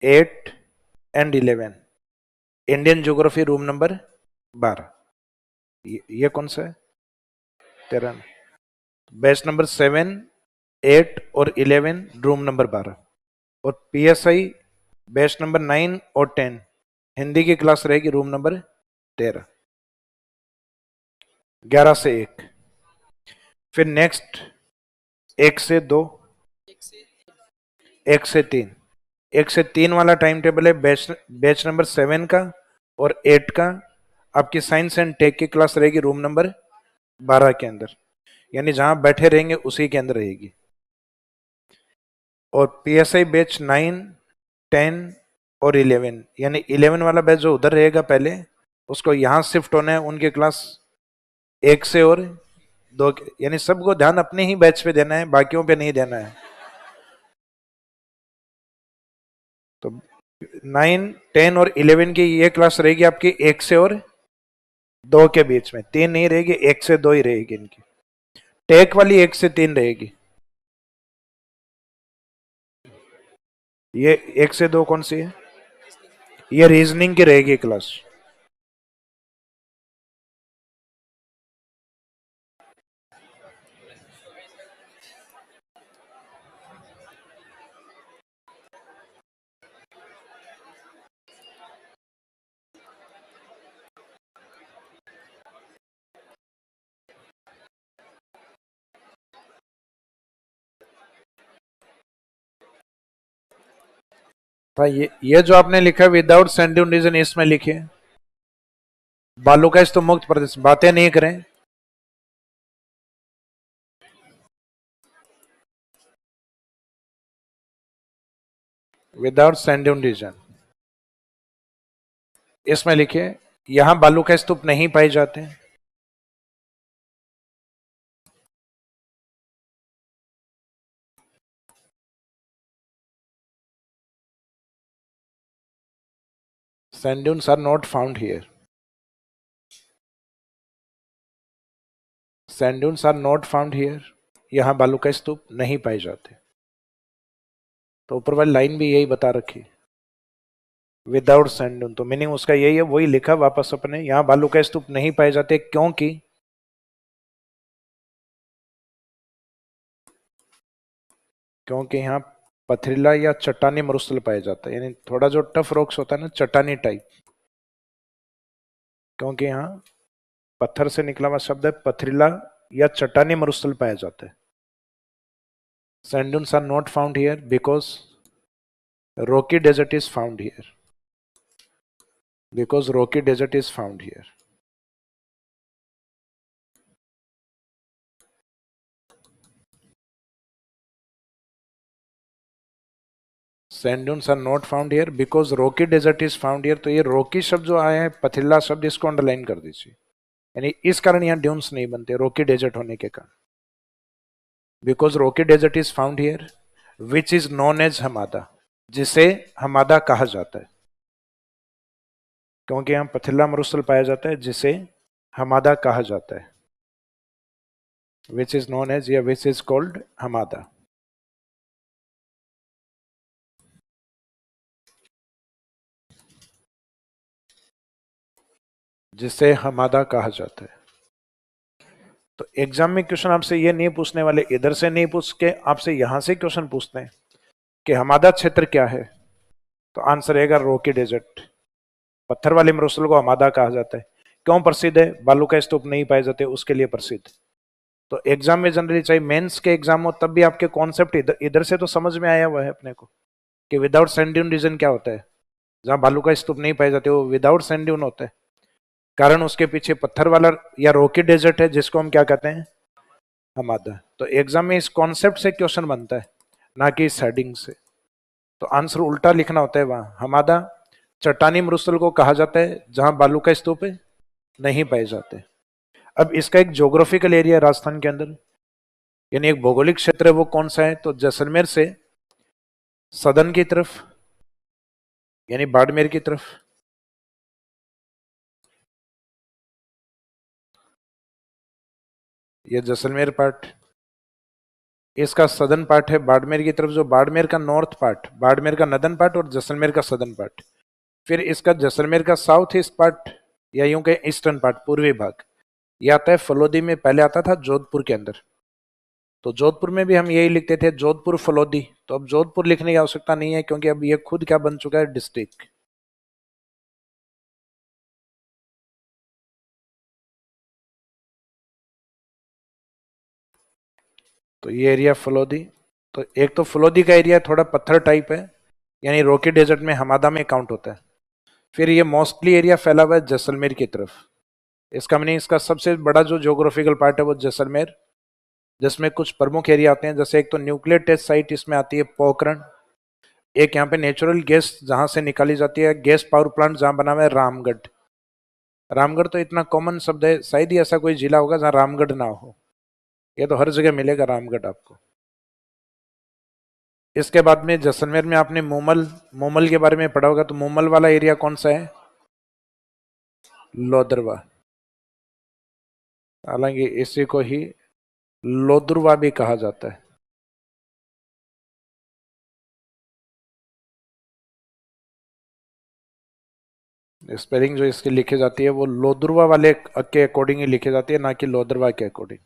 8 and 11, Indian geography room number 12। ये कौन सा है? 13। बैच नंबर 7, 8 और 11 रूम नंबर 12, और पीएसआई बैच नंबर 9 और 10 हिंदी की क्लास रहेगी रूम नंबर 13, 11 से 1। फिर नेक्स्ट 1 से 2, 1 से 3, 1 से 3 वाला टाइम टेबल है बैच नंबर 7 का और 8 का, आपकी साइंस एंड टेक की क्लास रहेगी रूम नंबर 12 के अंदर, यानी जहां बैठे रहेंगे उसी के अंदर रहेगी। और पीएसआई बैच 9, 10 और 11, यानी 11 वाला बैच जो उधर रहेगा पहले, उसको यहां शिफ्ट होना है, उनके क्लास 1 से और 2, यानी सबको ध्यान अपने ही बैच पे देना है, बाकियों पे नहीं देना है। तो 9, 10 और 11 की ये क्लास रहेगी आपकी 1 से और 2 के बीच में, 3 नहीं रहेगी, 1 से 2 ही रहेगी इनकी। टेक वाली 1 से 3 रहेगी। ये 1 से 2 कौन सी है? ये रीजनिंग की रहेगी क्लास। था ये जो आपने लिखा विदाउट सेंडिंग रीजन, इसमें लिखे बालू का तो मुक्त प्रदेश, बातें नहीं करें। विदाउट सेंडिंग रीजन इसमें लिखे यहां बालू का स्तूप नहीं पाए जाते। Sand dunes are not found here. Sand dunes are not found here. यहां बालू का स्तूप नहीं पाए जाते। तो ऊपर वाली लाइन भी यही बता रखी, विदाउट सैंड ड्यून, तो मीनिंग उसका यही है, वही लिखा वापस अपने, यहां बालू का स्तूप नहीं पाए जाते क्योंकि यहाँ पथरीला या चट्टानी मरुस्थल पाया जाता है, यानी थोड़ा जो टफ रॉक्स होता है ना, चट्टानी टाइप, क्योंकि यहाँ पत्थर से निकला हुआ शब्द है, पथरीला या चट्टानी मरुस्थल पाया जाता है। Sand dunes are not found here because rocky desert is found here, because rocky desert is found here. Sand dunes are not found here because rocky desert is found here. तो ये rocky शब्द जो आया है, पथरीला शब्द, इसको underline कर दीजिए, यानी इस कारण यहाँ ड्यून्स नहीं बनते rocky desert होने के कारण। Because rocky desert is found here, which is known as Hamada, जिसे हमादा कहा जाता है, क्योंकि यहाँ पथरीला मरुस्थल पाया जाता है जिसे हमादा कहा जाता है, which is known as या which is called हमादा। जिसे हमादा कहा जाता है। तो एग्जाम में क्वेश्चन आपसे ये नहीं पूछने वाले, इधर से नहीं पूछ के आपसे यहां से क्वेश्चन पूछते हैं कि हमादा क्षेत्र क्या है, तो आंसर रहेगा रोकी डेजर्ट। पत्थर वाले मरुस्थल को हमादा कहा जाता है। क्यों प्रसिद्ध है? बालू का स्तूप नहीं पाए जाते, उसके लिए प्रसिद्ध। तो एग्जाम में जनरली चाहे मेंस के एग्जाम हो तब भी आपके कॉन्सेप्ट इधर से तो समझ में आया हुआ है अपने को कि विदाउट सैंड ड्यून रीजन क्या होता है, जहां बालू का स्तूप नहीं पाए जाते वो विदाउट सैंड ड्यून होता है। कारण उसके पीछे पत्थर वाला या रोकी डेजर्ट है जिसको हम क्या कहते हैं, हमादा। तो एग्जाम में इस कॉन्सेप्ट से क्वेश्चन बनता है, ना कि इस हेडिंग से। तो आंसर उल्टा लिखना होता है वहां। हमादा चट्टानी मरुस्थल को कहा जाता है जहां बालू का स्तूप नहीं पाए जाते। अब इसका एक ज्योग्राफिकल एरिया राजस्थान के अंदर, यानी एक भौगोलिक क्षेत्र है, वो कौन सा है? तो जैसलमेर से सदन की तरफ यानी बाड़मेर की तरफ, ये जैसलमेर पार्ट, इसका सदन पार्ट है बाड़मेर की तरफ, जो बाड़मेर का नॉर्थ पार्ट, बाड़मेर का नदन पार्ट और जैसलमेर का सदन पार्ट। फिर इसका जैसलमेर का साउथ ईस्ट पार्ट या यूं के ईस्टर्न पार्ट, पूर्वी भाग, ये आता है फलोदी में, पहले आता था जोधपुर के अंदर। तो जोधपुर में भी हम यही लिखते थे, जोधपुर फलोदी। तो अब जोधपुर लिखने की आवश्यकता नहीं है क्योंकि अब ये खुद क्या बन चुका है, डिस्ट्रिक्ट। तो ये एरिया फलोदी। तो एक तो फलोदी का एरिया थोड़ा पत्थर टाइप है, यानी रॉकी डेजर्ट में, हमादा में काउंट होता है। फिर ये मोस्टली एरिया फैला हुआ है जैसलमेर की तरफ। इसका मीनिंग, इसका सबसे बड़ा जो ज्योग्राफिकल पार्ट है वो जैसलमेर, जिसमें कुछ प्रमुख एरिया आते हैं। जैसे एक तो न्यूक्लियर टेस्ट साइट इसमें आती है पोखरण, एक यहाँ पे नेचुरल गैस जहां से निकाली जाती है, गैस पावर प्लांट जहां बना हुआ है रामगढ़। रामगढ़ तो इतना कॉमन शब्द है, शायद ही ऐसा कोई जिला होगा जहां रामगढ़ ना हो, ये तो हर जगह मिलेगा रामगढ़ आपको। इसके बाद में जैसलमेर में आपने मोमल, मोमल के बारे में पढ़ा होगा। तो मोमल वाला एरिया कौन सा है? लोदरवा। हालांकि इसी को ही लोदरवा भी कहा जाता है। स्पेलिंग जो इसकी लिखी जाती है वो लोदरवा वाले के अकॉर्डिंग ही लिखी जाती है, ना कि लोदरवा के अकॉर्डिंग।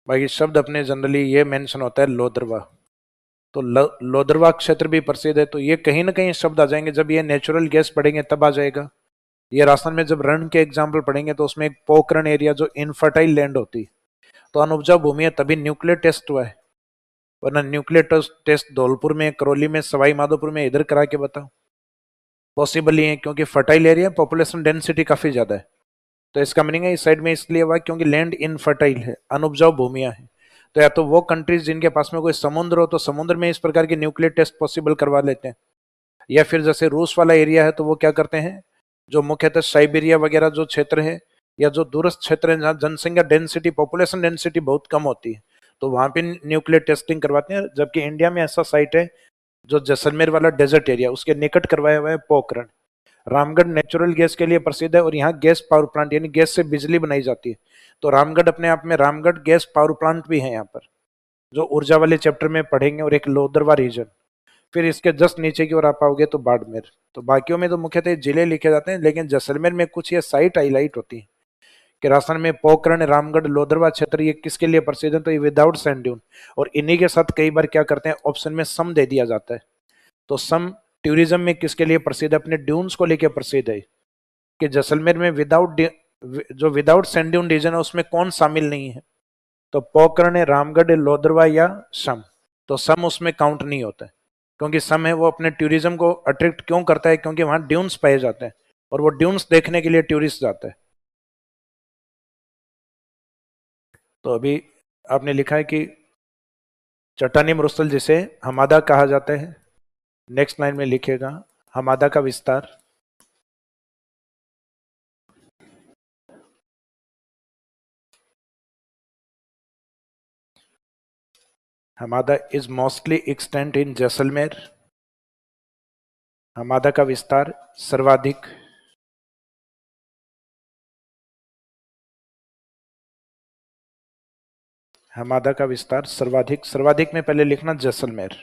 बाकी शब्द अपने जनरली ये मेंशन होता है लोदरवा। तो लोदरवा क्षेत्र भी प्रसिद्ध है। तो ये कहीं ना कहीं शब्द आ जाएंगे, जब ये नेचुरल गैस पढ़ेंगे तब आ जाएगा। ये राजस्थान में जब रण के एग्जाम्पल पढ़ेंगे तो उसमें एक पोखरण एरिया जो इनफर्टाइल लैंड होती, तो अनुपजाऊ भूमि है, तभी न्यूक्लियर टेस्ट हुआ है। वरना न्यूक्लियर टेस्ट धौलपुर में, करौली में, सवाई माधोपुर में इधर करा के बताओ, पॉसिबल ही है, क्योंकि फर्टाइल एरिया, पॉपुलेशन डेंसिटी काफी ज्यादा है। तो इसका मीनिंग है इस साइड में इसलिए हुआ क्योंकि लैंड इनफर्टाइल है, अनुपजाऊ भूमियां हैं। तो या तो वो कंट्रीज जिनके पास में कोई समुद्र हो तो समुद्र में इस प्रकार के न्यूक्लियर टेस्ट पॉसिबल करवा लेते हैं, या फिर जैसे रूस वाला एरिया है तो वो क्या करते हैं, जो मुख्यतः साइबेरिया वगैरह जो क्षेत्र है या जो दूरस्थ क्षेत्र है जहाँ जनसंख्या डेंसिटी, पॉपुलेशन डेंसिटी बहुत कम होती है, तो वहां पे न्यूक्लियर टेस्टिंग करवाते हैं। जबकि इंडिया में ऐसा साइट है जो जैसलमेर वाला डेजर्ट एरिया, उसके निकट करवाया हुआ है पोखरण। रामगढ़ नेचुरल गैस के लिए प्रसिद्ध है और यहाँ गैस पावर प्लांट यानी गैस से बिजली बनाई जाती है। तो रामगढ़ अपने आप में, रामगढ़ गैस पावर प्लांट भी है यहाँ पर, जो ऊर्जा वाले चैप्टर में पढ़ेंगे। और एक लोदरवा रीजन, फिर इसके जस्ट नीचे की ओर आप पाओगे तो बाड़मेर। तो बाकियों में तो मुख्यतः जिले लिखे जाते हैं, लेकिन जैसलमेर में कुछ ये साइट हाईलाइट होती है कि राजस्थान में पोखरण, रामगढ़, लोदरवा क्षेत्र ये किसके लिए प्रसिद्ध है, तो ये विदाउट सैंड ड्यून। और इन्हीं के साथ कई बार क्या करते हैं, ऑप्शन में सम दे दिया जाता है। तो सम टूरिज्म में किसके लिए प्रसिद्ध है, अपने ड्यून्स को लेकर प्रसिद्ध है कि जैसलमेर में विदाउट सैंड ड्यून रीजन है उसमें कौन शामिल नहीं है, तो पोखरण, रामगढ़, लोदरवा या सम। तो सम उसमें काउंट नहीं होता है, क्योंकि सम है वो अपने टूरिज्म को अट्रैक्ट क्यों करता है, क्योंकि वहां ड्यून्स पाए जाते हैं और वो ड्यून्स देखने के लिए टूरिस्ट जाते हैं। तो अभी आपने लिखा है कि चट्टानी मरुस्थल जिसे हमादा कहा जाता है, नेक्स्ट लाइन में लिखेगा हमादा का विस्तार। Hamada is mostly extent in Jaisalmer. Hamada का विस्तार सर्वाधिक। हमादा का विस्तार सर्वाधिक, सर्वाधिक में पहले लिखना जैसलमेर,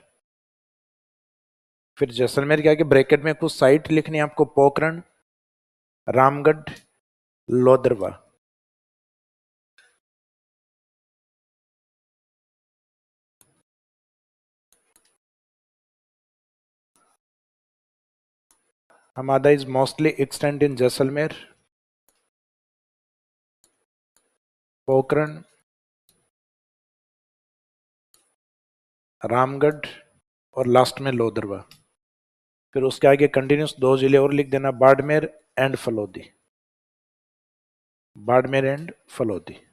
फिर जैसलमेर के आगे ब्रैकेट में कुछ साइट लिखनी है आपको, Pokhran, Ramgarh, Lodurva. Hamada is mostly extend in Jaisalmer, Pokhran, Ramgarh और लास्ट में लोदरवा। फिर उसके आगे कंटिन्यूस 2 जिले और लिख देना, Barmer and Phalodi. Barmer and Phalodi.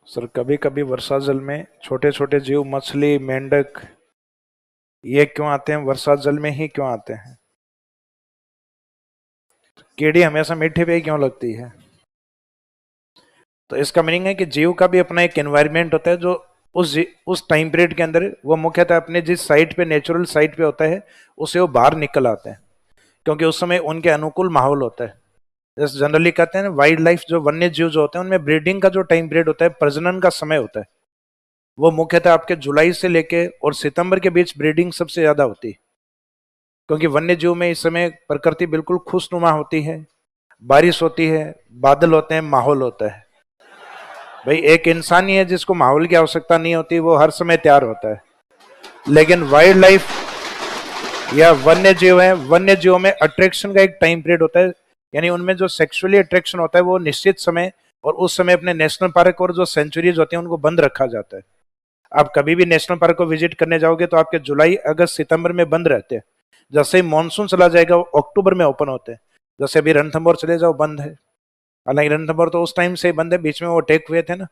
Sir कभी कभी वर्षा जल में छोटे छोटे जीव, मछली, मेंढक, ये क्यों आते हैं, वर्षा जल में ही क्यों आते हैं? कीड़ी हमेशा मीठे पे ही क्यों लगती है? तो इसका मीनिंग है कि जीव का भी अपना एक एनवायरनमेंट होता है, जो उस टाइम पीरियड के अंदर वो मुख्यतः अपने जिस साइट पे, नेचुरल साइट पे होता है, उसे वो बाहर निकल आते हैं, क्योंकि उस समय उनके अनुकूल माहौल होता है। जैसे जनरली कहते हैं वाइल्ड लाइफ, जो वन्य जीव जो होते हैं उनमें ब्रीडिंग का जो टाइम पीरियड होता है, प्रजनन का समय होता है, वो मुख्यतः आपके जुलाई से लेके और सितंबर के बीच ब्रीडिंग सबसे ज्यादा होती है, क्योंकि वन्य जीव में इस समय प्रकृति बिल्कुल खुशनुमा होती है, बारिश होती है, बादल होते हैं, माहौल होता है। भाई एक इंसान ही है जिसको माहौल की आवश्यकता नहीं होती, वो हर समय तैयार होता है। लेकिन वाइल्ड लाइफ या वन्य जीव है, वन्य जीवों में अट्रैक्शन का एक टाइम पीरियड होता है, यानी उनमें जो सेक्सुअली अट्रैक्शन होता है वो निश्चित समय, और उस समय अपने नेशनल पार्क और जो सेंचुरीज होती हैं उनको बंद रखा जाता है। आप कभी भी नेशनल पार्क को विजिट करने जाओगे तो आपके जुलाई, अगस्त, सितंबर में बंद रहते हैं। जैसे ही मानसून चला जाएगा वो अक्टूबर में ओपन होते हैं। जैसे अभी रणथंभौर चले जाओ, बंद है। हालांकि रणथंभौर तो उस टाइम से ही बंद है, बीच में वो अटैक हुए थे ना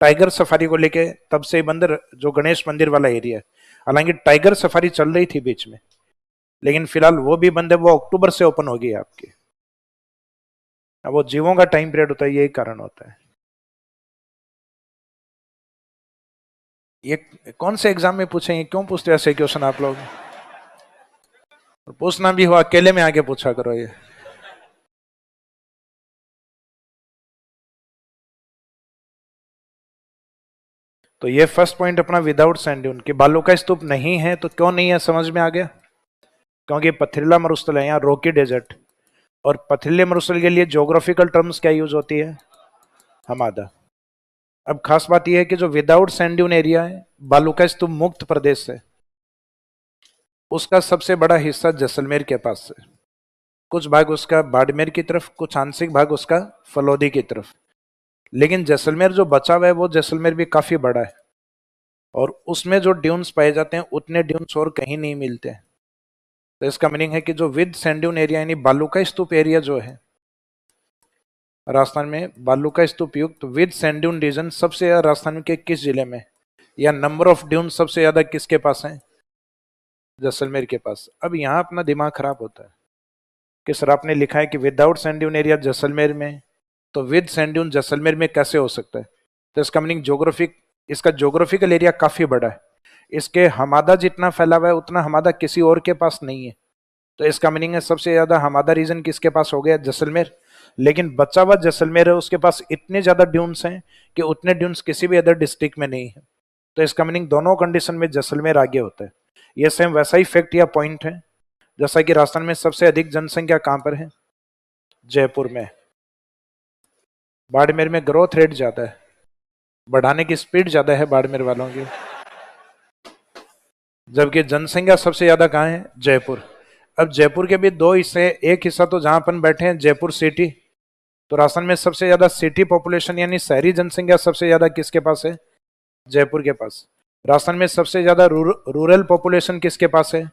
टाइगर सफारी को लेके, तब से ही बंद है, जो गणेश मंदिर वाला एरिया है। हालांकि टाइगर सफारी चल रही थी बीच में, लेकिन फिलहाल वो भी बंद है, वो अक्टूबर से ओपन होगी आपकी। अब वो जीवों का टाइम पीरियड होता है, यही कारण होता है। ये कौन से एग्जाम में पूछेंगे, क्यों पूछते हैं ऐसे क्वेश्चन आप लोग? पूछना भी हो अकेले में आके पूछा करो ये। तो ये फर्स्ट पॉइंट अपना विदाउट सैंड ड्यून, कि बालू का स्तूप नहीं है। तो क्यों नहीं है समझ में आ गया, क्योंकि पथरीला मरुस्थल है, यहाँ रॉकी डेजर्ट। और पथरीले मरुस्थल के लिए ज्योग्राफिकल टर्म्स क्या यूज होती है? हमादा। अब खास बात यह है कि जो विदाउट सैंड ड्यून एरिया है, बालू का स्तूप मुक्त प्रदेश है, उसका सबसे बड़ा हिस्सा जैसलमेर के पास है। कुछ भाग उसका बाड़मेर की तरफ, कुछ आंशिक भाग उसका फलोदी की तरफ। लेकिन जैसलमेर जो बचा हुआ है वो जैसलमेर भी काफी बड़ा है, और उसमें जो ड्यून्स पाए जाते हैं उतने ड्यून्स और कहीं नहीं मिलते। तो इसका मीनिंग है कि जो विद सैंड ड्यून एरिया यानी बालू का स्तूप एरिया जो है राजस्थान में, बालू का स्तूप युक्त विद सैंड ड्यून रीजन सबसे ज्यादा राजस्थान के किस जिले में, या नंबर ऑफ ड्यून सबसे ज्यादा किसके पास है? जैसलमेर के पास। अब यहाँ अपना दिमाग खराब होता है कि सर आपने लिखा है कि without sand dune area Jaisalmer में, तो विद सैंड ड्यून जैसलमेर में कैसे हो सकता है? तो इसका मीनिंग इसका ज्योग्राफिकल एरिया काफी बड़ा है, इसके हमादा जितना फैला हुआ है उतना हमादा किसी और के पास नहीं है। तो इसका मीनिंग है सबसे ज्यादा हमादा रीजन किसके पास हो गया, जैसलमेर। लेकिन बचा हुआ जैसलमेर है, उसके पास इतने ज्यादा ड्यून्स हैं कि उतने ड्यून्स किसी भी अदर डिस्ट्रिक्ट में नहीं है। तो इसका मीनिंग दोनों कंडीशन में जैसलमेर आगे होता है। ये सेम वैसा ही फैक्ट या पॉइंट है जैसा कि राजस्थान में सबसे अधिक जनसंख्या कहां पर है, जयपुर में। बाड़मेर में ग्रोथ रेट ज्यादा है, बढ़ाने की स्पीड ज्यादा है बाड़मेर वालों की, जबकि जनसंख्या सबसे ज्यादा कहाँ है, जयपुर। अब जयपुर के भी दो हिस्से, एक हिस्सा तो जहां अपन बैठे हैं जयपुर सिटी, तो राजस्थान में सबसे ज्यादा सिटी पॉपुलेशन यानी शहरी जनसंख्या सबसे ज्यादा किसके पास है, जयपुर के पास। राजस्थान में सबसे ज्यादा रूरल पॉपुलेशन किसके पास है,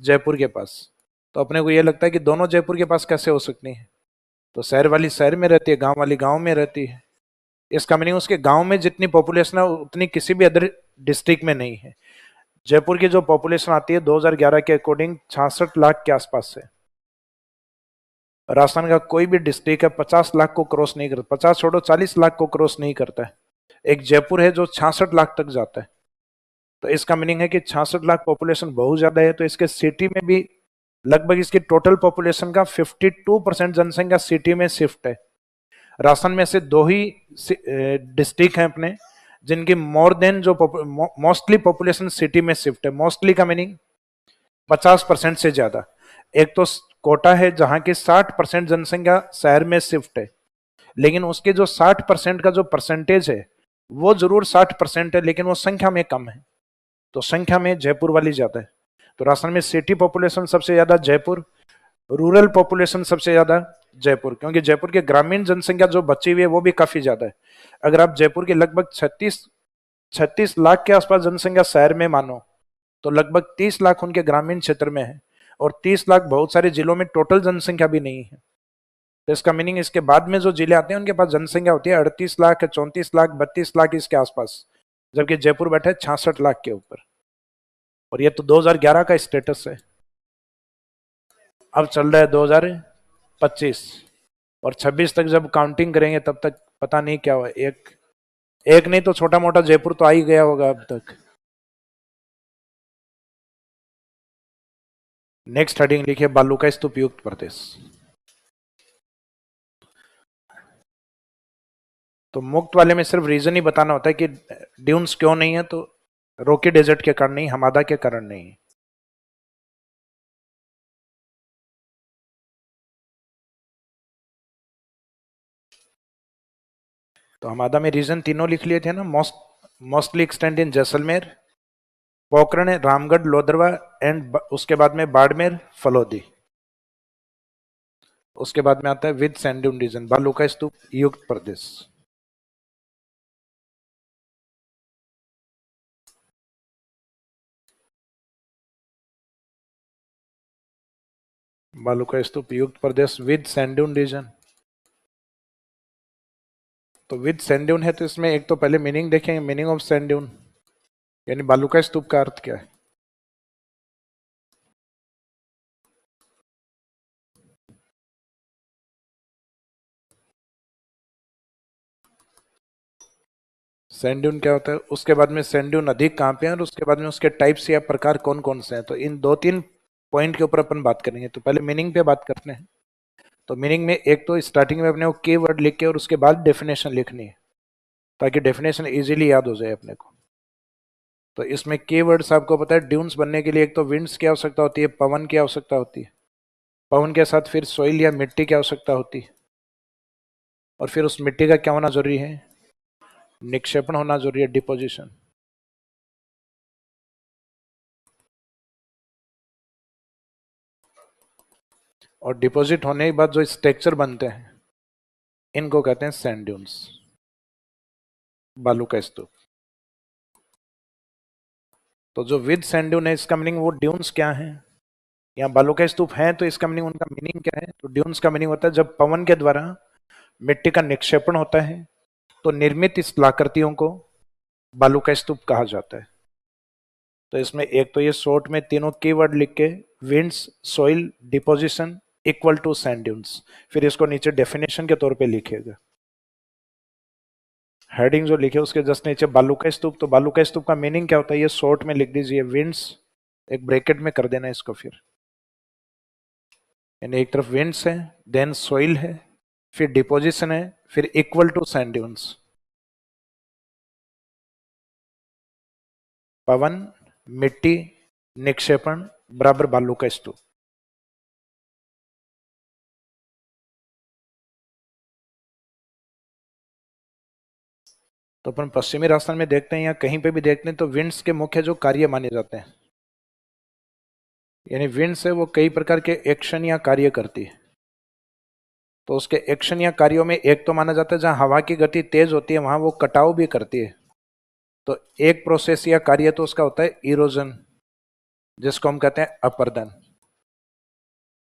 जयपुर के पास। तो अपने को यह लगता है कि दोनों जयपुर के पास कैसे हो सकती है, तो शहर वाली शहर में रहती है, गांव वाली गांव में रहती है। इसका मीनिंग उसके गांव में जितनी पॉपुलेशन है उतनी किसी भी अदर डिस्ट्रिक्ट में नहीं है। जयपुर की जो पॉपुलेशन आती है 2011 के अकॉर्डिंग 66 लाख के आसपास है। राजस्थान का कोई भी डिस्ट्रिक्ट है 50 लाख को क्रॉस नहीं करता, 50 छोड़ो 40 लाख को क्रॉस नहीं करता है। एक जयपुर है जो 66 लाख तक जाता है। तो इसका मीनिंग है कि 66 लाख पॉपुलेशन बहुत ज्यादा है। तो इसके सिटी में भी लगभग इसकी टोटल पॉपुलेशन का 52% जनसंख्या सिटी में शिफ्ट है। राजस्थान में से दो ही डिस्ट्रिक्ट हैं अपने जिनकी मोर देन जो मोस्टली पॉपुलेशन सिटी में शिफ्ट है। मोस्टली का मीनिंग 50% से ज्यादा। एक तो कोटा है जहां की 60% जनसंख्या शहर में शिफ्ट है, लेकिन उसके जो 60% का जो परसेंटेज है वो जरूर 60% है, लेकिन वो संख्या में कम है। तो संख्या में जयपुर वाली ज्यादा है। तो राजस्थान में सिटी पॉपुलेशन सबसे ज्यादा जयपुर, रूरल पॉपुलेशन सबसे ज्यादा जयपुर, क्योंकि जयपुर की ग्रामीण जनसंख्या जो बची हुई है वो भी काफी ज्यादा है। अगर आप जयपुर की लगभग 36 लाख के आसपास जनसंख्या शहर में मानो तो लगभग 30 लाख उनके ग्रामीण क्षेत्र में है, और 30 लाख बहुत सारे जिलों में टोटल जनसंख्या भी नहीं है। तो इसका मीनिंग इसके बाद में जो जिले आते हैं उनके पास जनसंख्या होती है 38 लाख, 34 लाख, 32 लाख इसके आसपास, जबकि जयपुर बैठा है 66 लाख के ऊपर। और ये तो 2011 का स्टेटस है। अब चल रहा है 2025 और 26 तक जब काउंटिंग करेंगे तब तक पता नहीं क्या हुआ। एक नहीं तो छोटा मोटा जयपुर तो आ ही गया होगा अब तक। नेक्स्ट हेडिंग लिखिए बालू का स्तूप युक्त प्रदेश। तो मुक्त वाले में सिर्फ रीजन ही बताना होता है कि ड्यून्स क्यों नहीं है, तो रोकी डेजर्ट के कारण नहीं, हमादा के कारण नहीं। तो हमादा में रीजन तीनों लिख लिए थे ना, mostly extend in Jaisalmer, Pokhran, Ramgarh, Lodurva and उसके बाद में बाड़मेर, फलोदी। उसके बाद में आता है विद सैंड ड्यून रीजन, बालू का स्तूप युक्त प्रदेश। बालू का स्तूप युक्त प्रदेश विद सैंड ड्यून रीजन। तो विद सैंड ड्यून है तो इसमें एक तो पहले मीनिंग देखेंगे, मीनिंग ऑफ सैंड ड्यून यानी बालू का स्तूप का अर्थ क्या है। सैंड ड्यून क्या होता है, उसके बाद में सैंड ड्यून अधिक कहाँ पे है, और उसके बाद में उसके टाइप्स या प्रकार कौन कौन से हैं। तो इन दो तीन पॉइंट के ऊपर अपन बात करेंगे। तो पहले मीनिंग पे बात करते हैं। तो मीनिंग में एक तो स्टार्टिंग में अपने को की वर्ड लिख के और उसके बाद डेफिनेशन लिखनी है, ताकि डेफिनेशन इजीली याद हो जाए अपने को। तो इसमें की वर्ड्स आपको पता है, ड्यून्स बनने के लिए एक तो विंड्स की आवश्यकता होती है, पवन की आवश्यकता होती है, पवन के साथ फिर सोइल या मिट्टी की आवश्यकता होती है, और फिर उस मिट्टी का क्या होना जरूरी है, निक्षेपण होना जरूरी है, डिपोजिशन। और डिपॉजिट होने के बाद जो स्ट्रक्चर बनते हैं इनको कहते हैं सैंड ड्यून्स, बालू का स्तूप। तो जो विद सैंड ड्यून है इसका मीनिंग वो ड्यून्स क्या है, या बालू का स्तूप है तो इसका मीनिंग, उनका मीनिंग क्या है। तो ड्यून्स का मीनिंग होता है जब पवन के द्वारा मिट्टी का निक्षेपण होता है तो निर्मित इस कलाकृतियों को बालू का स्तूप कहा जाता है। तो इसमें एक तो ये शॉर्ट में तीनों कीवर्ड लिख के, winds, soil, deposition equal to sand dunes, फिर इसको नीचे डेफिनेशन के तौर पे लिखेगा। हेडिंग जो लिखे उसके जस्ट नीचे बालूका स्तूप, तो बालूका स्तूप का मीनिंग क्या होता है ये शॉर्ट में लिख दीजिए, विंड्स, एक ब्रैकेट में कर देना इसको, फिर यानी एक तरफ विंड्स है, देन सोइल है, फिर डिपोजिशन है, फिर इक्वल टू सैंड ड्यून्स। पवन, मिट्टी, निक्षेपण बराबर बालू का स्तूप। तो अपन पश्चिमी राजस्थान में देखते हैं या कहीं पे भी देखते हैं तो विंड्स के मुख्य जो कार्य माने जाते हैं, यानी विंड्स है वो कई प्रकार के एक्शन या कार्य करती है। तो उसके एक्शन या कार्यों में एक तो माना जाता है जहां हवा की गति तेज होती है वहां वो कटाव भी करती है। तो एक प्रोसेस या कार्य तो उसका होता है इरोजन, जिसको हम कहते हैं अपर्दन।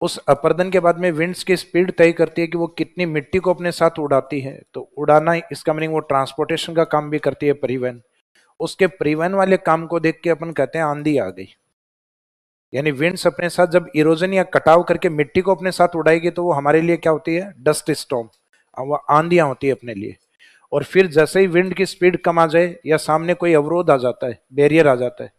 उस अपर्दन के बाद में विंड्स की स्पीड तय करती है कि वो कितनी मिट्टी को अपने साथ उड़ाती है। तो उड़ाना इसका मीनिंग वो ट्रांसपोर्टेशन का काम भी करती है, परिवहन। उसके परिवहन वाले काम को देख के अपन कहते हैं आंधी आ गई। यानी विंड्स अपने साथ जब इरोजन या कटाव करके मिट्टी को अपने साथ उड़ाएगी तो वो हमारे लिए क्या होती है, डस्ट स्टॉर्म, वो आंधियां होती है अपने लिए। और फिर जैसे ही विंड की स्पीड कम आ जाए या सामने कोई अवरोध आ जाता है, बैरियर आ जाता है,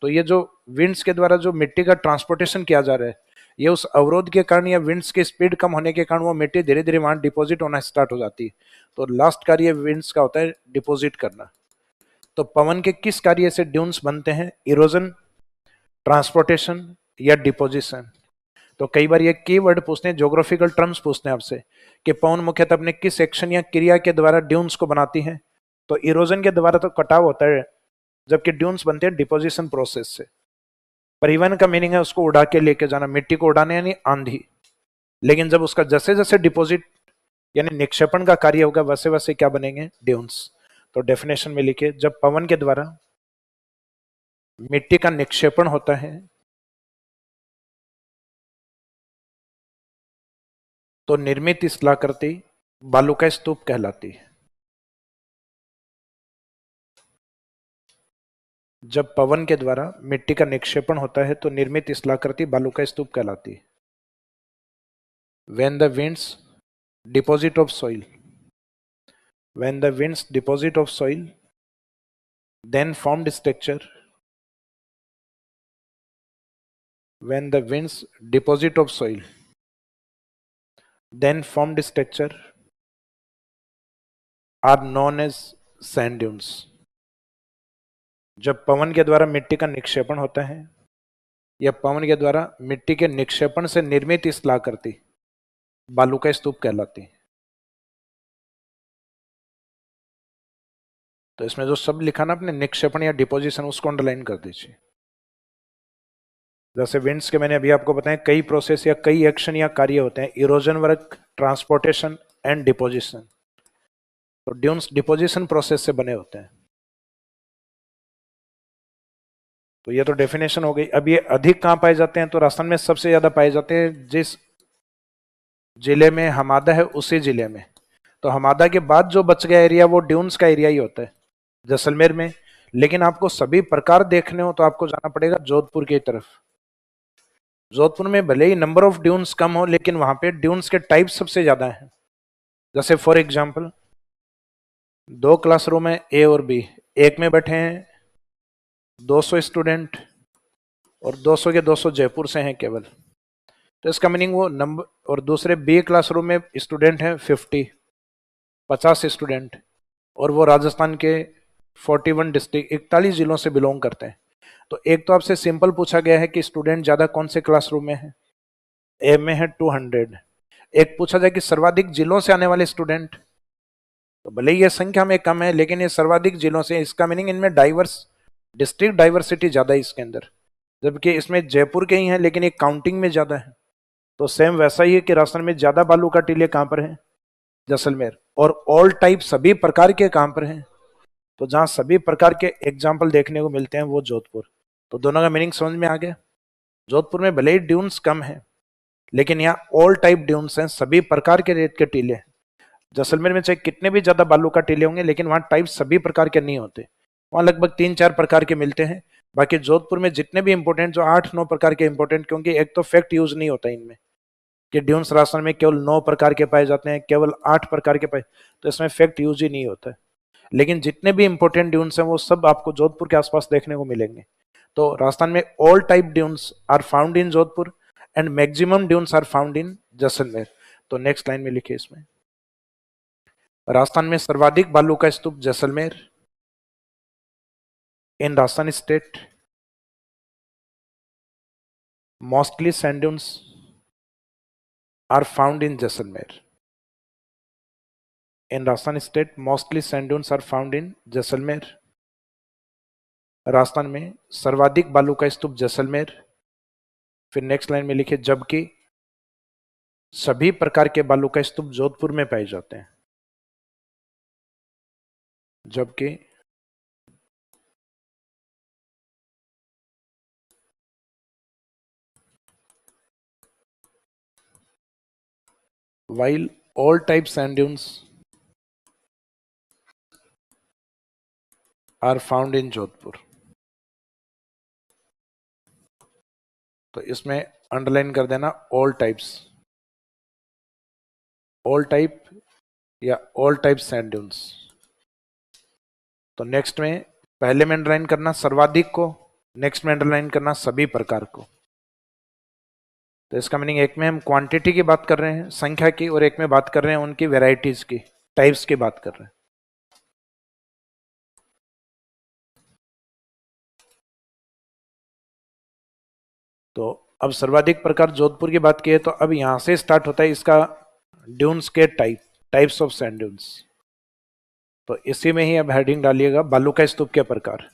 तो ये जो विंड्स के द्वारा जो मिट्टी का ट्रांसपोर्टेशन किया जा रहा है, ये उस अवरोध के कारण या विंड्स की स्पीड कम होने के कारण वो मिट्टी धीरे धीरे वहां डिपॉजिट होना स्टार्ट हो जाती है। तो लास्ट कार्य विंड्स का होता है डिपॉजिट करना। तो पवन के किस कार्य से ड्यून्स बनते हैं, इरोजन, ट्रांसपोर्टेशन या डिपोजिशन। तो कई बार ये कीवर्ड पूछते हैं, ज्योग्राफिकल टर्म्स पूछते हैं आपसे कि पवन मुख्यतः अपने किस एक्शन या क्रिया के द्वारा ड्यून्स को बनाती है। तो इरोजन के द्वारा तो कटाव होता है, जबकि ड्यून्स बनते हैं डिपोजिशन प्रोसेस से। परिवहन का मीनिंग है उसको उड़ा के लेके जाना, मिट्टी को उड़ाने यानी आंधी। लेकिन जब उसका जैसे जैसे डिपोजिट यानी निक्षेपण का कार्य होगा वैसे वैसे क्या बनेंगे, ड्यून्स। तो डेफिनेशन में लिखे, जब पवन के द्वारा मिट्टी का निक्षेपण होता है तो निर्मित स्थलाकृति बालू का स्तूप कहलाती है। जब पवन के द्वारा मिट्टी का निक्षेपण होता है तो निर्मित स्थलाकृति बालू का स्तूप कहलाती है। When the winds deposit of soil, when the winds deposit of soil, then formed structure. When the winds deposit of soil, then formed structure are known as sand dunes. जब पवन के द्वारा मिट्टी का निक्षेपण होता है या पवन के द्वारा मिट्टी के निक्षेपण से निर्मित स्थलाकृति बालू का स्तूप कहलाती है। तो इसमें जो शब्द लिखा ना अपने निक्षेपण या डिपोजिशन, उसको अंडरलाइन कर दीजिए। जैसे विंड्स के मैंने अभी आपको बताया कई प्रोसेस या कई एक्शन या कार्य होते हैं, erosion work, transportation and deposition. तो ड्यून्स डिपोजिशन प्रोसेस से बने होते हैं। तो ये तो डेफिनेशन हो गई। अब ये अधिक कहां पाए जाते हैं, तो राजस्थान में सबसे ज्यादा पाए जाते हैं जिस जिले में हमादा है उसी जिले में। तो हमादा के बाद जो बच गया एरिया वो ड्यून्स का एरिया ही होता है, जैसलमेर में। लेकिन आपको सभी प्रकार देखने हो तो आपको जाना पड़ेगा जोधपुर की तरफ। जोधपुर में भले ही नंबर ऑफ ड्यून्स कम हो लेकिन वहां पे ड्यून्स के टाइप सबसे ज्यादा हैं। जैसे फॉर एग्जांपल 2 क्लासरूम है ए और बी, एक में बैठे हैं 200 स्टूडेंट और 200 के 200 जयपुर से हैं केवल। तो इसका मीनिंग वो नंबर, और दूसरे बी क्लासरूम में स्टूडेंट हैं 50 स्टूडेंट, और वो राजस्थान के 41 डिस्ट्रिक्ट 41 जिलों से बिलोंग करते हैं। तो एक तो आपसे सिंपल पूछा गया है कि स्टूडेंट ज्यादा कौन से क्लासरूम में है, ए में है 200। एक पूछा जाए कि सर्वाधिक जिलों से आने वाले स्टूडेंट, तो भले ही ये संख्या में कम है लेकिन ये सर्वाधिक जिलों से, इसका मीनिंग इनमें डाइवर्स डिस्ट्रिक्ट डाइवर्सिटी ज्यादा है इसके अंदर। जबकि इसमें जयपुर के ही हैं लेकिन एक काउंटिंग में ज्यादा है। तो सेम वैसा ही है कि राजस्थान में ज्यादा बालू का टीले कहां पर है, जैसलमेर। और ऑल टाइप सभी प्रकार के कहां पर हैं, तो जहां सभी प्रकार के एग्जाम्पल देखने को मिलते हैं वो जोधपुर। तो दोनों का मीनिंग समझ में आ गया। जोधपुर में भले ही ड्यून्स कम है लेकिन यहाँ ऑल टाइप ड्यून्स हैं, सभी प्रकार के रेत के टीले। जैसलमेर में चाहे कितने भी ज्यादा बालू का टीले होंगे लेकिन वहां टाइप सभी प्रकार के नहीं होते, वहां लगभग 3-4 प्रकार के मिलते हैं। बाकी जोधपुर में जितने भी इंपोर्टेंट जो 8-9 प्रकार के इंपोर्टेंट, क्योंकि एक तो फैक्ट यूज नहीं होता इनमें कि ड्यून्स राजस्थान में केवल 9 प्रकार के पाए जाते हैं, केवल 8 प्रकार के पाए, तो इसमें फैक्ट यूज ही नहीं होता है। लेकिन जितने भी इंपॉर्टेंट ड्यून्स हैं वो सब आपको जोधपुर के आसपास देखने को मिलेंगे। तो राजस्थान में all type dunes are found in Jodhpur and maximum dunes are found in Jaisalmer. तो नेक्स्ट लाइन में लिखिए इसमें, राजस्थान में सर्वाधिक बालू का स्तूप Jaisalmer. In Rajasthan state mostly sand dunes are found in Jaisalmer. In Rajasthan state, mostly sand dunes are found in Jaisalmer. Rajasthan में सर्वाधिक बालू का स्तूप जैसलमेर। फिर नेक्स्ट लाइन में लिखे, जबकि सभी प्रकार के बालू का स्तूप जोधपुर में पाए जाते हैं। जबकि while all type sand dunes are found in Jodhpur. तो इसमें अंडरलाइन कर देना ऑल टाइप्स, ऑल टाइप या ऑल टाइप सैंड ड्यून्स। तो नेक्स्ट में पहले में अंडरलाइन करना सर्वाधिक को, नेक्स्ट में अंडरलाइन करना सभी प्रकार को। तो इसका मीनिंग एक में हम क्वांटिटी की बात कर रहे हैं, संख्या की, और एक में बात कर रहे हैं उनकी वेराइटीज की, टाइप्स की बात कर रहे हैं। तो अब सर्वाधिक प्रकार जोधपुर की बात की है, तो अब यहां से स्टार्ट होता है इसका ड्यून्स के टाइप्स ऑफ सैंड ड्यून्स। तो इसी में ही अब हेडिंग डालिएगा बालू का स्तूप के प्रकार।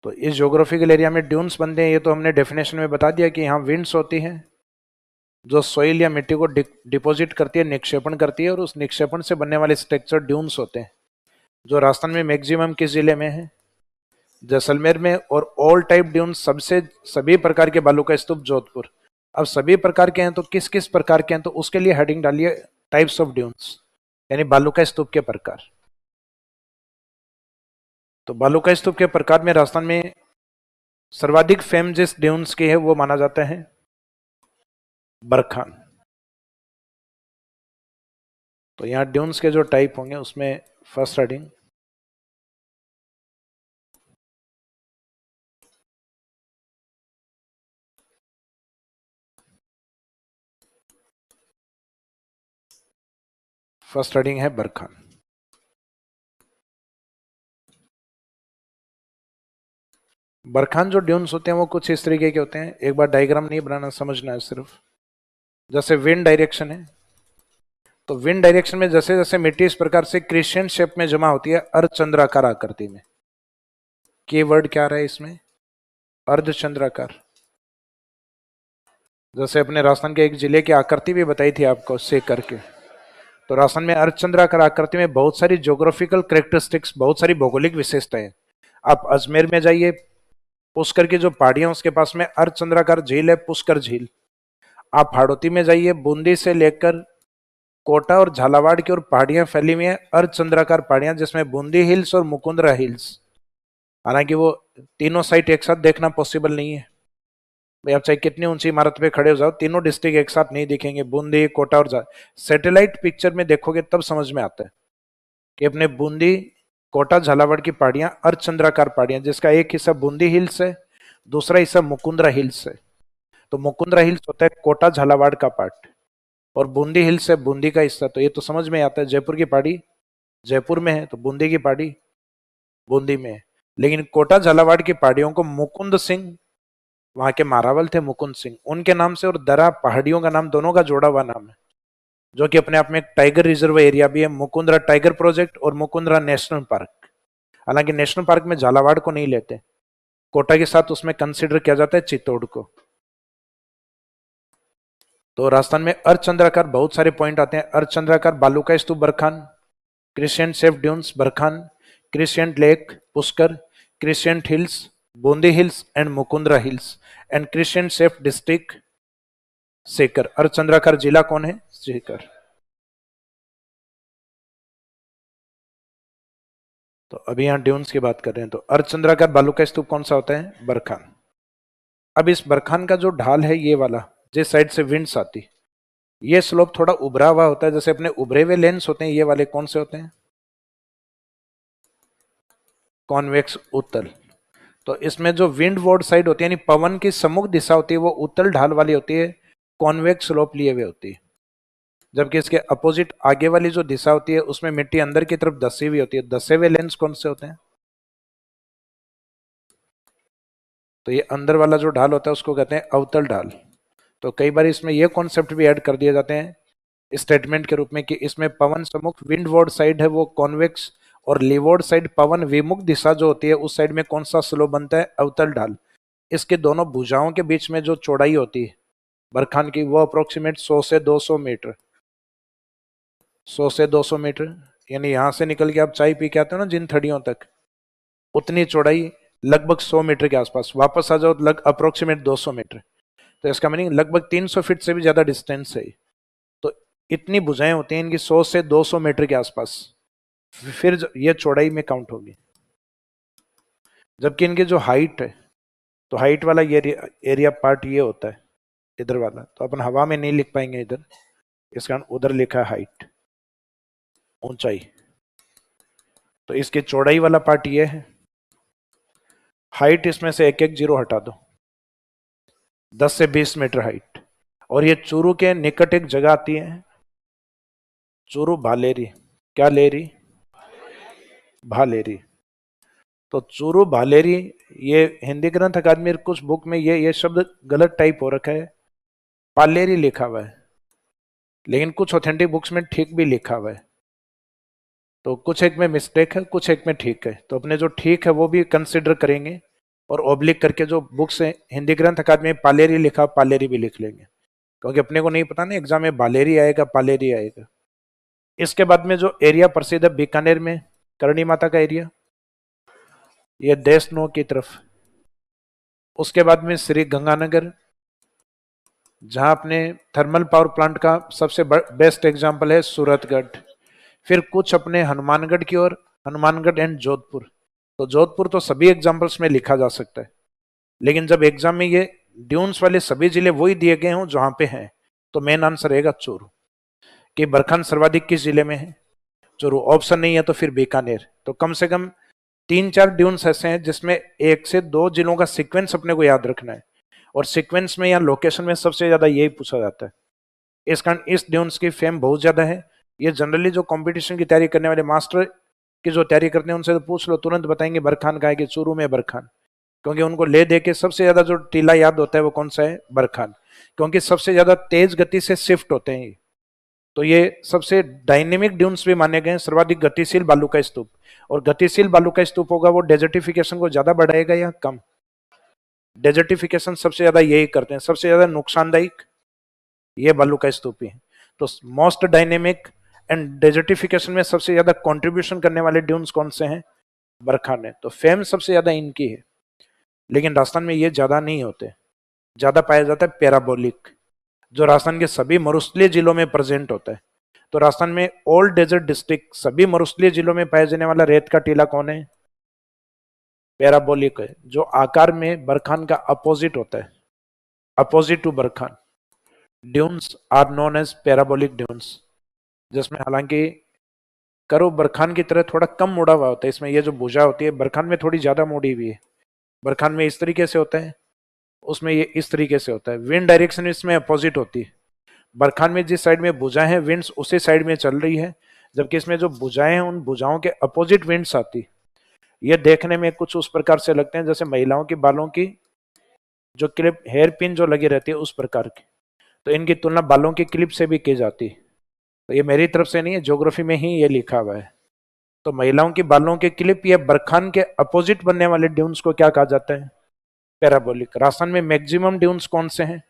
तो इस ज्योग्राफिकल एरिया में ड्यून्स बनते हैं, ये तो हमने डेफिनेशन में बता दिया कि यहाँ विंड्स होती हैं जो सोइल या मिट्टी को डिपॉजिट करती है, निक्षेपण करती है, और उस निक्षेपण से बनने वाले स्ट्रक्चर ड्यून्स होते हैं, जो राजस्थान में मैक्सिमम किस जिले में है, जैसलमेर में। और ऑल टाइप ड्यून्स सबसे सभी प्रकार के बालू का स्तूप जोधपुर। अब सभी प्रकार के हैं तो किस किस प्रकार के हैं, तो उसके लिए हेडिंग डालिए टाइप्स ऑफ ड्यून्स, यानी बालू का स्तूप के प्रकार। तो बालू का स्तूप के प्रकार में राजस्थान में सर्वाधिक फेम जिस ड्यून्स की है वो माना जाता है बरखान। तो यहाँ ड्यून्स के जो टाइप होंगे उसमें फर्स्ट हेडिंग है बरखान। बरखान जो ड्यून्स होते हैं वो कुछ इस तरीके के होते हैं, एक बार डायग्राम नहीं बनाना, समझना है सिर्फ। जैसे विंड डायरेक्शन है, तो विंड डायरेक्शन में जैसे जैसे मिट्टी इस प्रकार से क्रिश्चियन शेप में जमा होती है अर्धचंद्राकार आकृति में। कीवर्ड क्या रहा है इसमें, अर्धचंद्राकार। जैसे अपने राजस्थान के एक जिले की आकृति भी बताई थी आपको से करके। तो राजस्थान में अर्धचंद्राकार आकृति में बहुत सारी ज्योग्राफिकल कैरेक्टरिस्टिक्स, बहुत सारी भौगोलिक विशेषताएं। आप अजमेर में जाइए, पुष्कर की जो पहाड़ियां उसके पास में अर्धचंद्राकार झील है, पुष्कर झील। आप हाड़ौती में जाइए, बूंदी से लेकर कोटा और झालावाड़ की ओर पहाड़ियां फैली हुई हैं, अर्धचंद्राकार पहाड़ियां, जिसमें बूंदी हिल्स और मुकुंदरा हिल्स। हालांकि वो तीनों साइट एक साथ देखना पॉसिबल नहीं है भाई, आप चाहे कितनी ऊंची इमारत पे खड़े हो जाओ, तीनों डिस्ट्रिक्ट एक साथ नहीं दिखेंगे, बूंदी, कोटा और सैटेलाइट पिक्चर में देखोगे तब समझ में आता है कि अपने बूंदी, कोटा, झालावाड़ की पहाड़ियां अर्धचंद्राकार पहाड़ियां, जिसका एक हिस्सा बूंदी हिल्स है, दूसरा हिस्सा मुकुंदरा हिल्स है। तो मुकुंदरा हिल्स होता है कोटा झालावाड़ का पार्ट, और बूंदी हिल्स है बूंदी का हिस्सा। तो ये तो समझ में आता है, जयपुर की पहाड़ी जयपुर में है, तो बूंदी की पहाड़ी बूंदी में है। लेकिन कोटा झालावाड़ की पहाड़ियों को मुकुंद सिंह, वहां के मारावल थे मुकुंद सिंह, उनके नाम से, और दरा पहाड़ियों का नाम, दोनों का जोड़ा हुआ नाम है, जो कि अपने आप में एक टाइगर रिजर्व एरिया भी है, मुकुंदरा टाइगर प्रोजेक्ट और मुकुंदरा नेशनल पार्क। हालांकि नेशनल पार्क में झालावाड़ को नहीं लेते, कोटा के साथ उसमें कंसिडर किया जाता है चित्तौड़ को। तो राजस्थान में अर्धचंद्राकार बहुत सारे पॉइंट आते हैं। अर्धचंद्राकार बालू का स्तूप barchan, crescent shaped dunes barchan, crescent lake Pushkar, crescent hills Bundi hills and Mukundra hills, and crescent shaped district Sikar. अर्धचंद्राकार जिला कौन है, सीकर। तो अभी यहां ड्यून्स की बात कर रहे हैं, तो अर्धचंद्राकार बालू का स्तूप कौन सा होता है, बरखान। अब इस बरखान का जो ढाल है ये वाला, जिस साइड से विंड्स आती, ये स्लोप थोड़ा उभरा हुआ होता है, जैसे अपने उभरे हुए लेंस होते हैं, ये वाले कौन से होते हैं? कॉन्वेक्स, उत्तल। तो इसमें जो विंड वर्ड साइड होती है, यानी पवन की सम्मुख दिशा होती है, वो उत्तल ढाल वाली होती है, कॉन्वेक्स स्लोप लिए हुए होती है। जबकि इसके अपोजिट आगे वाली जो दिशा होती है, उसमें मिट्टी अंदर की तरफ धसी हुई होती है। धसे हुए लेंस कौन से होते हैं? तो ये अंदर वाला जो ढाल होता है उसको कहते हैं अवतल ढाल। तो कई बार इसमें ये कॉन्सेप्ट भी ऐड कर दिए जाते हैं स्टेटमेंट के रूप में कि इसमें पवन सम्मुख विंडवर्ड साइड है वो कॉन्वेक्स, और लीवर्ड साइड पवन विमुख दिशा जो होती है उस साइड में कौन सा स्लोप बनता है? अवतल ढाल। इसके दोनों भुजाओं के बीच में जो चौड़ाई होती है बरखान की, वो अप्रोक्सीमेट 100 से 200 मीटर। 100 से 200 मीटर, यानी यहां से निकल के आप चाय पी के आते हो ना जिन थड़ियों तक, उतनी चौड़ाई लगभग 100 मीटर के आसपास। वापस आ जाओ तो लग अप्रोक्सीमेट 200 मीटर। तो इसका मीनिंग लगभग 300 फीट से भी ज्यादा डिस्टेंस है। तो इतनी भुजाएं होती हैं इनकी 100 से 200 मीटर के आसपास, फिर ये चौड़ाई में काउंट होगी। जबकि इनकी जो हाइट है, तो हाइट वाला ये एरिया पार्ट ये होता है इधर वाला, तो अपन हवा में नहीं लिख पाएंगे इधर, इस कारण उधर लिखा है हाइट, ऊंचाई। तो इसके चौड़ाई वाला पार्ट ये है। हाइट इसमें से एक एक जीरो हटा दो, 10 से 20 मीटर हाइट। और ये चूरू के निकट एक जगह आती है, चूरू भालेरी। क्या लेरी? भालेरी। तो चूरू भालेरी, ये हिंदी ग्रंथ अकादमी कुछ बुक में ये शब्द गलत टाइप हो रखा है, पालेरी लिखा हुआ है, लेकिन कुछ ऑथेंटिक बुक्स में ठीक भी लिखा हुआ है। तो कुछ एक में मिस्टेक है, कुछ एक में ठीक है, तो अपने जो ठीक है वो भी कंसिडर करेंगे, और ओब्लिक करके जो बुक्स है हिंदी ग्रंथ अकादमी में पालेरी लिखा, पालेरी भी लिख लेंगे, क्योंकि अपने को नहीं पता ना एग्जाम में बालेरी आएगा पालेरी आएगा। इसके बाद में जो एरिया प्रसिद्ध है बीकानेर में, करणी माता का एरिया, ये देशनो की तरफ। उसके बाद में श्री गंगानगर, जहां अपने थर्मल पावर प्लांट का सबसे बेस्ट एग्जांपल है सूरतगढ़। फिर कुछ अपने हनुमानगढ़ की ओर, हनुमानगढ़ एंड जोधपुर। तो जोधपुर तो सभी एग्जांपल्स में लिखा जा सकता है, लेकिन जब एग्जाम में ये ड्यून्स वाले सभी जिले वही दिए गए हों जहां पे हैं, तो मेन आंसर रहेगा चूरू। कि बरखान सर्वाधिक किस जिले में है? चूरू। ऑप्शन नहीं है तो फिर बीकानेर। तो कम से कम 3-4 ड्यून्स ऐसे हैं जिसमें 1 से 2 जिलों का सीक्वेंस अपने को याद रखना है, और सीक्वेंस में या लोकेशन में सबसे ज्यादा यही पूछा जाता है। इस कारण इस ड्यून्स की फेम बहुत ज्यादा है। ये जनरली जो कंपटीशन की तैयारी करने वाले मास्टर की जो तैयारी करते हैं उनसे तो पूछ लो, तुरंत बताएंगे बरखान का है कि चूरू में बरखान, क्योंकि उनको ले दे के सबसे ज्यादा जो टीला याद होता है वो कौन सा है? बरखान। क्योंकि सबसे ज्यादा तेज गति से शिफ्ट होते हैं, तो ये सबसे डायनेमिक ड्यून्स भी माने गए हैं, सर्वाधिक गतिशील बालू का स्तूप। और गतिशील बालू का स्तूप होगा वो डेजर्टिफिकेशन को ज्यादा बढ़ाएगा या कम? डेजर्टिफिकेशन सबसे ज्यादा यही करते हैं, सबसे ज्यादा नुकसानदायक ये बालू का स्तूप ही है। तो मोस्ट डायनेमिक एंड डेजर्टिफिकेशन में सबसे ज्यादा कंट्रीब्यूशन करने वाले ड्यून्स कौन से हैं? बरखान है। तो फेम सबसे ज्यादा इनकी है, लेकिन राजस्थान में ये ज्यादा नहीं होते। ज्यादा पाया जाता है पैराबोलिक, जो राजस्थान के सभी मरुस्थलीय जिलों में प्रेजेंट होता है। तो राजस्थान में ऑल डेजर्ट डिस्ट्रिक्ट, सभी मरुस्थलीय जिलों में पाए जाने वाला रेत का टीला कौन है? पैराबोलिक है, जो आकार में बरखान का अपोजिट होता है, opposite to barchan. Dunes are known as parabolic dunes, जिसमें हालांकि करो बरखान की तरह थोड़ा कम मुड़ा हुआ होता है। इसमें ये जो भुजा होती है बरखान में थोड़ी ज्यादा मुड़ी हुई है। बरखान में इस तरीके से होता है, उसमें ये इस तरीके से होता है। विंड डायरेक्शन इसमें अपोजिट होती है। बरखान में जिस साइड में भुजाएं हैं, विंड्स उसी साइड में चल रही है, जबकि इसमें जो भुजाएं हैं उन भुजाओं के अपोजिट विंड्स आती। ये देखने में कुछ उस प्रकार से लगते हैं जैसे महिलाओं के बालों की जो क्लिप, हेयर पिन जो लगी रहती है उस प्रकार की। तो इनकी तुलना बालों की क्लिप से भी की जाती। तो ये मेरी तरफ से नहीं है, ज्योग्राफी में ही ये लिखा हुआ है। तो महिलाओं की बालों की क्लिप या बरखान के अपोजिट बनने वाले ड्यून्स को क्या कहा जाता है? पैराबोलिक। राजस्थान में मैक्सिमम ड्यून्स कौन से हैं?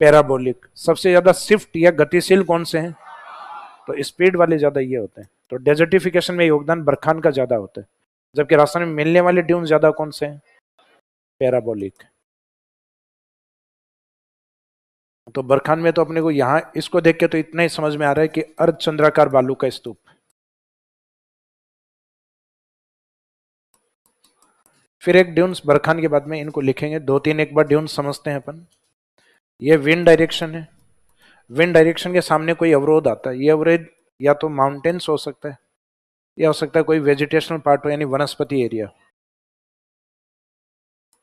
पैराबोलिक। सबसे ज्यादा शिफ्ट या गतिशील कौन से हैं? तो स्पीड वाले ज्यादा ये होते हैं। तो डेजर्टिफिकेशन में योगदान बरखान का ज्यादा होता है, जबकि राजस्थान में मिलने वाले ड्यून ज्यादा कौन से हैं? पैराबोलिक। तो बरखान में तो अपने को यहां इसको देख के तो इतना ही समझ में आ रहा है कि अर्धचंद्राकार बालू का स्तूप। फिर एक ड्यून्स बरखान के बाद में इनको लिखेंगे, दो तीन एक बार ड्यून्स समझते हैं अपन। ये विंड डायरेक्शन है। विंड डायरेक्शन के सामने कोई अवरोध आता है, ये अवरोध या तो माउंटेन्स हो सकता है या हो सकता है कोई वेजिटेशनल पार्ट हो, यानी वनस्पति एरिया।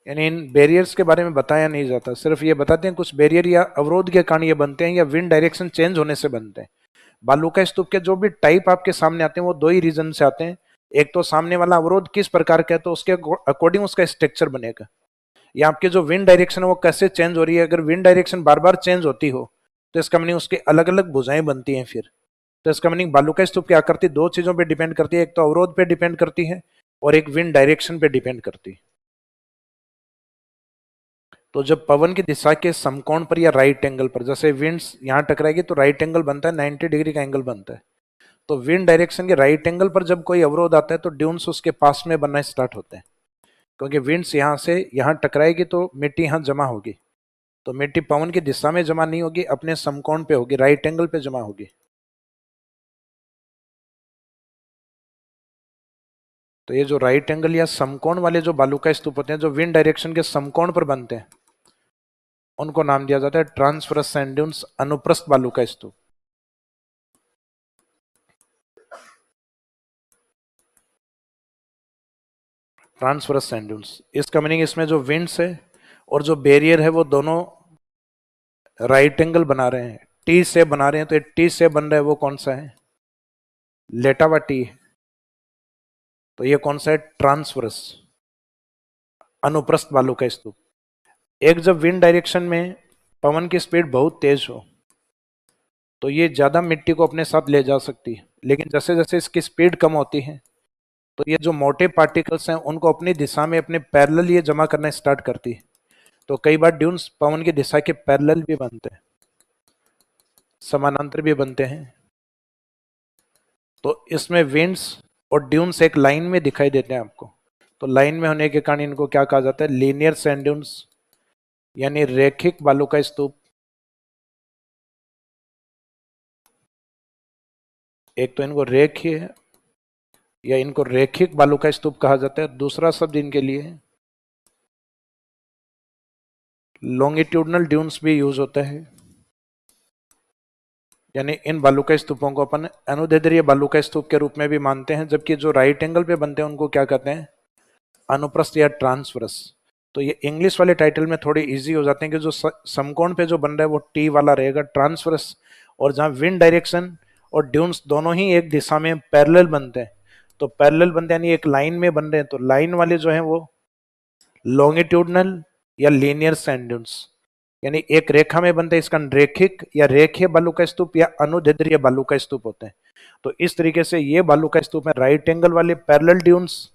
यानी इन बैरियर्स के बारे में बताया नहीं जाता, सिर्फ ये बताते हैं कुछ बैरियर या अवरोध के कारण ये बनते हैं या विंड डायरेक्शन चेंज होने से बनते हैं। बालू का स्तूप के जो भी टाइप आपके सामने आते हैं वो दो ही रीजन से आते हैं। एक तो सामने वाला अवरोध किस प्रकार का है, तो उसके अकॉर्डिंग उसका स्ट्रक्चर बनेगा। या आपके जो विंड डायरेक्शन है वो कैसे चेंज हो रही है, अगर विंड डायरेक्शन बार बार चेंज होती हो तो इसका मीनिंग उसके अलग अलग भुजाएं बनती हैं फिर। तो इसका मीनिंग बालू का स्तूप की आकृति दो चीजों पर डिपेंड करती है, एक तो अवरोध पे डिपेंड करती है और एक विंड डायरेक्शन पे डिपेंड करती है। तो जब पवन की दिशा के समकोण पर या राइट एंगल पर, जैसे विंड्स यहां टकराएगी तो राइट एंगल बनता है, 90 डिग्री का एंगल बनता है। तो विंड डायरेक्शन के राइट एंगल पर जब कोई अवरोध आता है तो ड्यून्स उसके पास में बनना स्टार्ट होते हैं, क्योंकि विंड्स यहां से यहां टकराएगी तो मिट्टी यहां जमा होगी। तो मिट्टी पवन की दिशा में जमा नहीं होगी, अपने समकोण पे होगी, राइट एंगल पे जमा होगी। तो ये जो राइट एंगल या समकोण वाले जो बालू का स्तूप होते हैं जो विंड डायरेक्शन के समकोण पर बनते हैं, उनको नाम दिया जाता है ट्रांसवर्स सैंड ड्यून्स, अनुप्रस्थ बालू का स्तूप। ट्रांसवर्स सैंड ड्यून्स, इसका मीनिंग इसमें जो विंड्स है और जो बैरियर है वो दोनों राइट एंगल बना रहे हैं, टी से बना रहे हैं। तो टी से बन रहा है वो कौन सा है, लेटावा टी। तो ये कौन सा है, ट्रांसवर्स, अनुप्रस्थ बालू का स्तूप। एक जब विंड डायरेक्शन में पवन की स्पीड बहुत तेज हो तो ये ज्यादा मिट्टी को अपने साथ ले जा सकती है, लेकिन जैसे जैसे इसकी स्पीड कम होती है तो ये जो मोटे पार्टिकल्स हैं उनको अपनी दिशा में अपने पैरेलल ये जमा करना स्टार्ट करती है। तो कई बार ड्यून्स पवन की दिशा के पैरेलल भी बनते हैं, समानांतर भी बनते हैं। तो इसमें विंड्स और ड्यून्स एक लाइन में दिखाई देते हैं आपको। तो लाइन में होने के कारण इनको क्या कहा जाता है, लीनियर सैंड ड्यून्स, यानी रैखिक बालू का स्तूप। एक तो इनको रेखीय या इनको रैखिक बालू का स्तूप कहा जाता है, दूसरा शब्द इनके लिए लॉन्गिट्यूडनल ड्यून्स भी यूज होता है। यानी इन बालू का स्तूपों को अपन अनुदैर्ध्य बालू का स्तूप के रूप में भी मानते हैं, जबकि जो राइट एंगल पे बनते हैं उनको क्या कहते हैं, अनुप्रस्थ या ट्रांसवर्स। तो ये इंग्लिश वाले टाइटल में थोड़े इजी हो जाते हैं कि जो समकोण पे जो बन रहा है वो टी वाला रहेगा, ट्रांसवर्स। और जहां विंड डायरेक्शन और ड्यून्स दोनों ही एक दिशा में पैरेलल बनते हैं, तो पैरेलल बनते हैं यानी एक लाइन में बन रहे हैं, तो लाइन वाले जो है वो लॉन्गिट्यूडनल या लीनियर सैंड ड्यून्स, यानी एक रेखा में बनते हैं, इसका रेखिक या रेखीय बालू का स्तूप या अनुदैर्ध्य बालू का स्तूप होते हैं। तो इस तरीके से ये बालू का स्तूप है, राइट एंगल वाले पैरेलल ड्यून्स,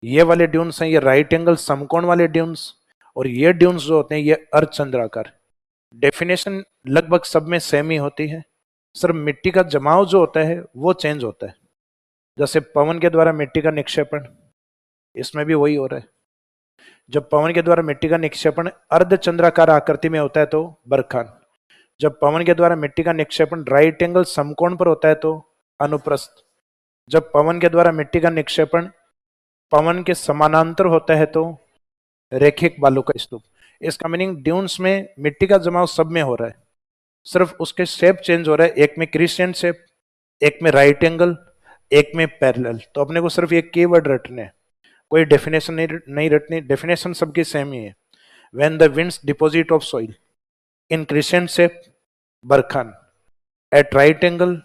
ये वाले ड्यून्स हैं ये राइट एंगल समकोण वाले ड्यून्स, और ये ड्यून्स जो होते हैं ये अर्धचंद्राकार। डेफिनेशन लगभग सब में सेम ही होती है, सिर्फ मिट्टी का जमाव जो होता है वो चेंज होता है। जैसे पवन के द्वारा मिट्टी का निक्षेपण, इसमें भी वही हो रहा है। जब पवन के द्वारा मिट्टी का निक्षेपण अर्धचंद्राकार आकृति में होता है तो बरखान। जब पवन के द्वारा मिट्टी का निक्षेपण राइट एंगल समकोण पर होता है तो अनुप्रस्थ। जब पवन के द्वारा मिट्टी का निक्षेपण पवन के समानांतर होता है तो रैखिक बालू का स्तूप। इसका मीनिंग ड्यून्स में मिट्टी का जमाव सब में हो रहा है, सिर्फ उसके शेप चेंज हो रहा है, एक में क्रिसेंट शेप, एक में राइट एंगल, एक में पैरेलल। तो अपने को सिर्फ ये कीवर्ड रटने हैं, कोई डेफिनेशन नहीं रटनी, डेफिनेशन सबकी सेम ही है। When the winds deposit of soil in crescent shape, barchan, at right angle,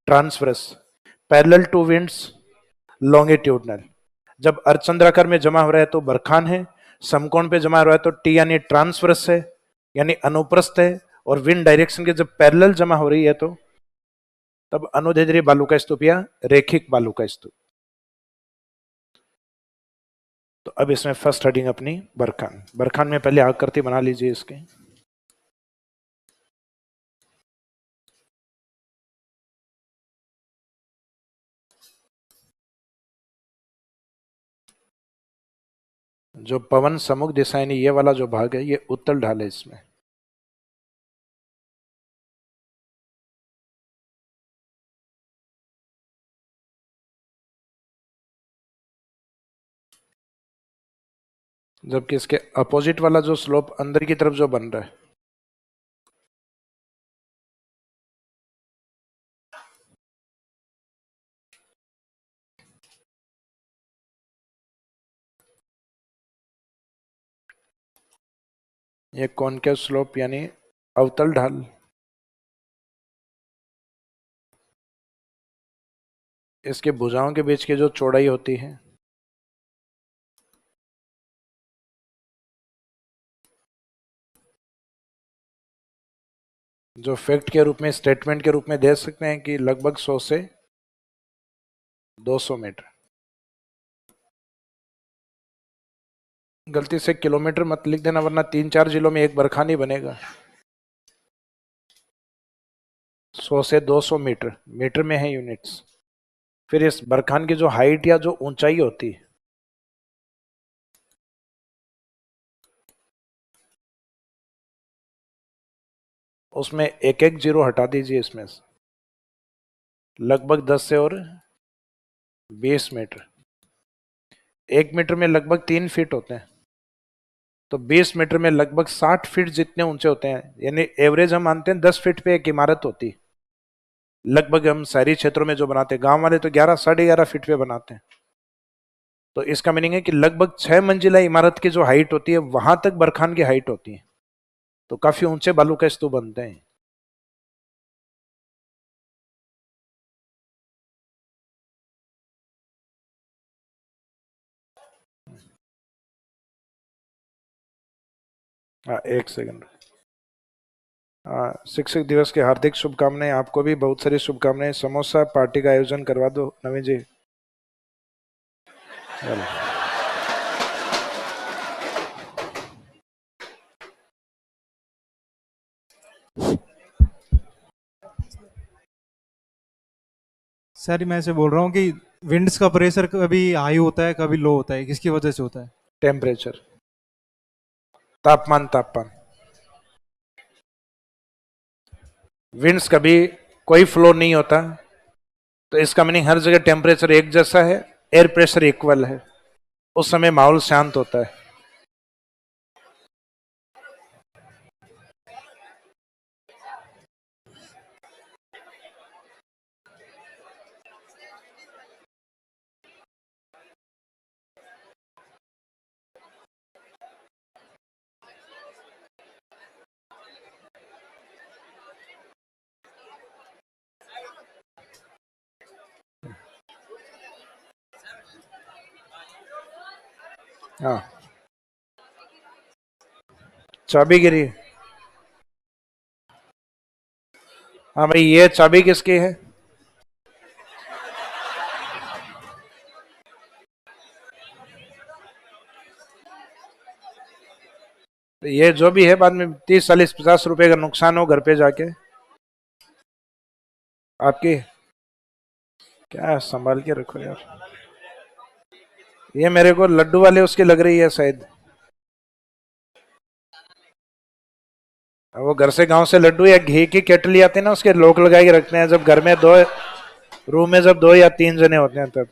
transverse, parallel to winds, longitudinal. जब अर्धचंद्राकार में जमा हो रहा है तो बरखान है, समकोण पे जमा हो रहा है तो टी यानी ट्रांसवर्स है, यानी अनुप्रस्थ है, और विंड डायरेक्शन के जब पैरेलल जमा हो रही है तो तब अनुदैर्ध्य बालू का स्तूप या रैखिक बालू का स्तूप। तो अब इसमें फर्स्ट हेडिंग अपनी बरखान। बरखान में पहले आकृति बना लीजिए इसके। जो पवन सम्मुख दिशा यानी ये वाला जो भाग है ये उत्तल ढाल है इसमें। जबकि इसके अपोजिट वाला जो स्लोप अंदर की तरफ जो बन रहा है, ये कॉनकेव स्लोप यानी अवतल ढाल। इसके भुजाओं के बीच की जो चौड़ाई होती है, जो फैक्ट के रूप में, स्टेटमेंट के रूप में दे सकते हैं कि लगभग 100 से 200 मीटर। गलती से किलोमीटर मत लिख देना, वरना 3-4 जिलों में एक बरखा नहीं बनेगा। 100 से 200 मीटर, मीटर में है यूनिट्स। फिर इस बरखान की जो हाइट या जो ऊंचाई होती है, उसमें एक एक जीरो हटा दीजिए इसमें से। लगभग 10 से और 20 मीटर। 1 मीटर में लगभग 3 फीट होते हैं, तो 20 मीटर में लगभग 60 फीट जितने ऊंचे होते हैं। यानी एवरेज हम मानते हैं 10 फीट पे एक इमारत होती है लगभग। हम शहरी क्षेत्रों में जो बनाते हैं, गांव वाले तो 11 साढ़े 11 फीट पे बनाते हैं। तो इसका मीनिंग है कि लगभग 6 मंजिला इमारत की जो हाइट होती है, वहां तक बरखान की हाइट होती है। तो काफी ऊंचे बालू के स्तूप बनते हैं। हाँ, एक सेकंड। शिक्षक दिवस की हार्दिक शुभकामनाएं। आपको भी बहुत सारी शुभकामनाएं। समोसा पार्टी का आयोजन करवा दो नवीन जी। सर मैं ऐसे बोल रहा हूँ कि विंड्स का प्रेशर कभी हाई होता है कभी लो होता है, किसकी वजह से होता है? टेम्परेचर, तापमान। विंड्स कभी कोई फ्लो नहीं होता, तो इसका मीनिंग हर जगह टेम्परेचर एक जैसा है, एयर प्रेशर इक्वल है, उस समय माहौल शांत होता है। हाँ, चाबी गिरी। हाँ भाई, ये चाबी किसकी है? ये जो भी है, बाद में 30-40-50 रुपए का नुकसान हो घर पे जाके आपकी। क्या संभाल के रखो यार। ये मेरे को लड्डू वाले उसकी लग रही है शायद। वो घर से गांव से लड्डू या घी की केटली आती है ना, उसके लॉक लगा के रखते हैं जब घर में 2 रूम में जब 2 या 3 जने होते हैं तब।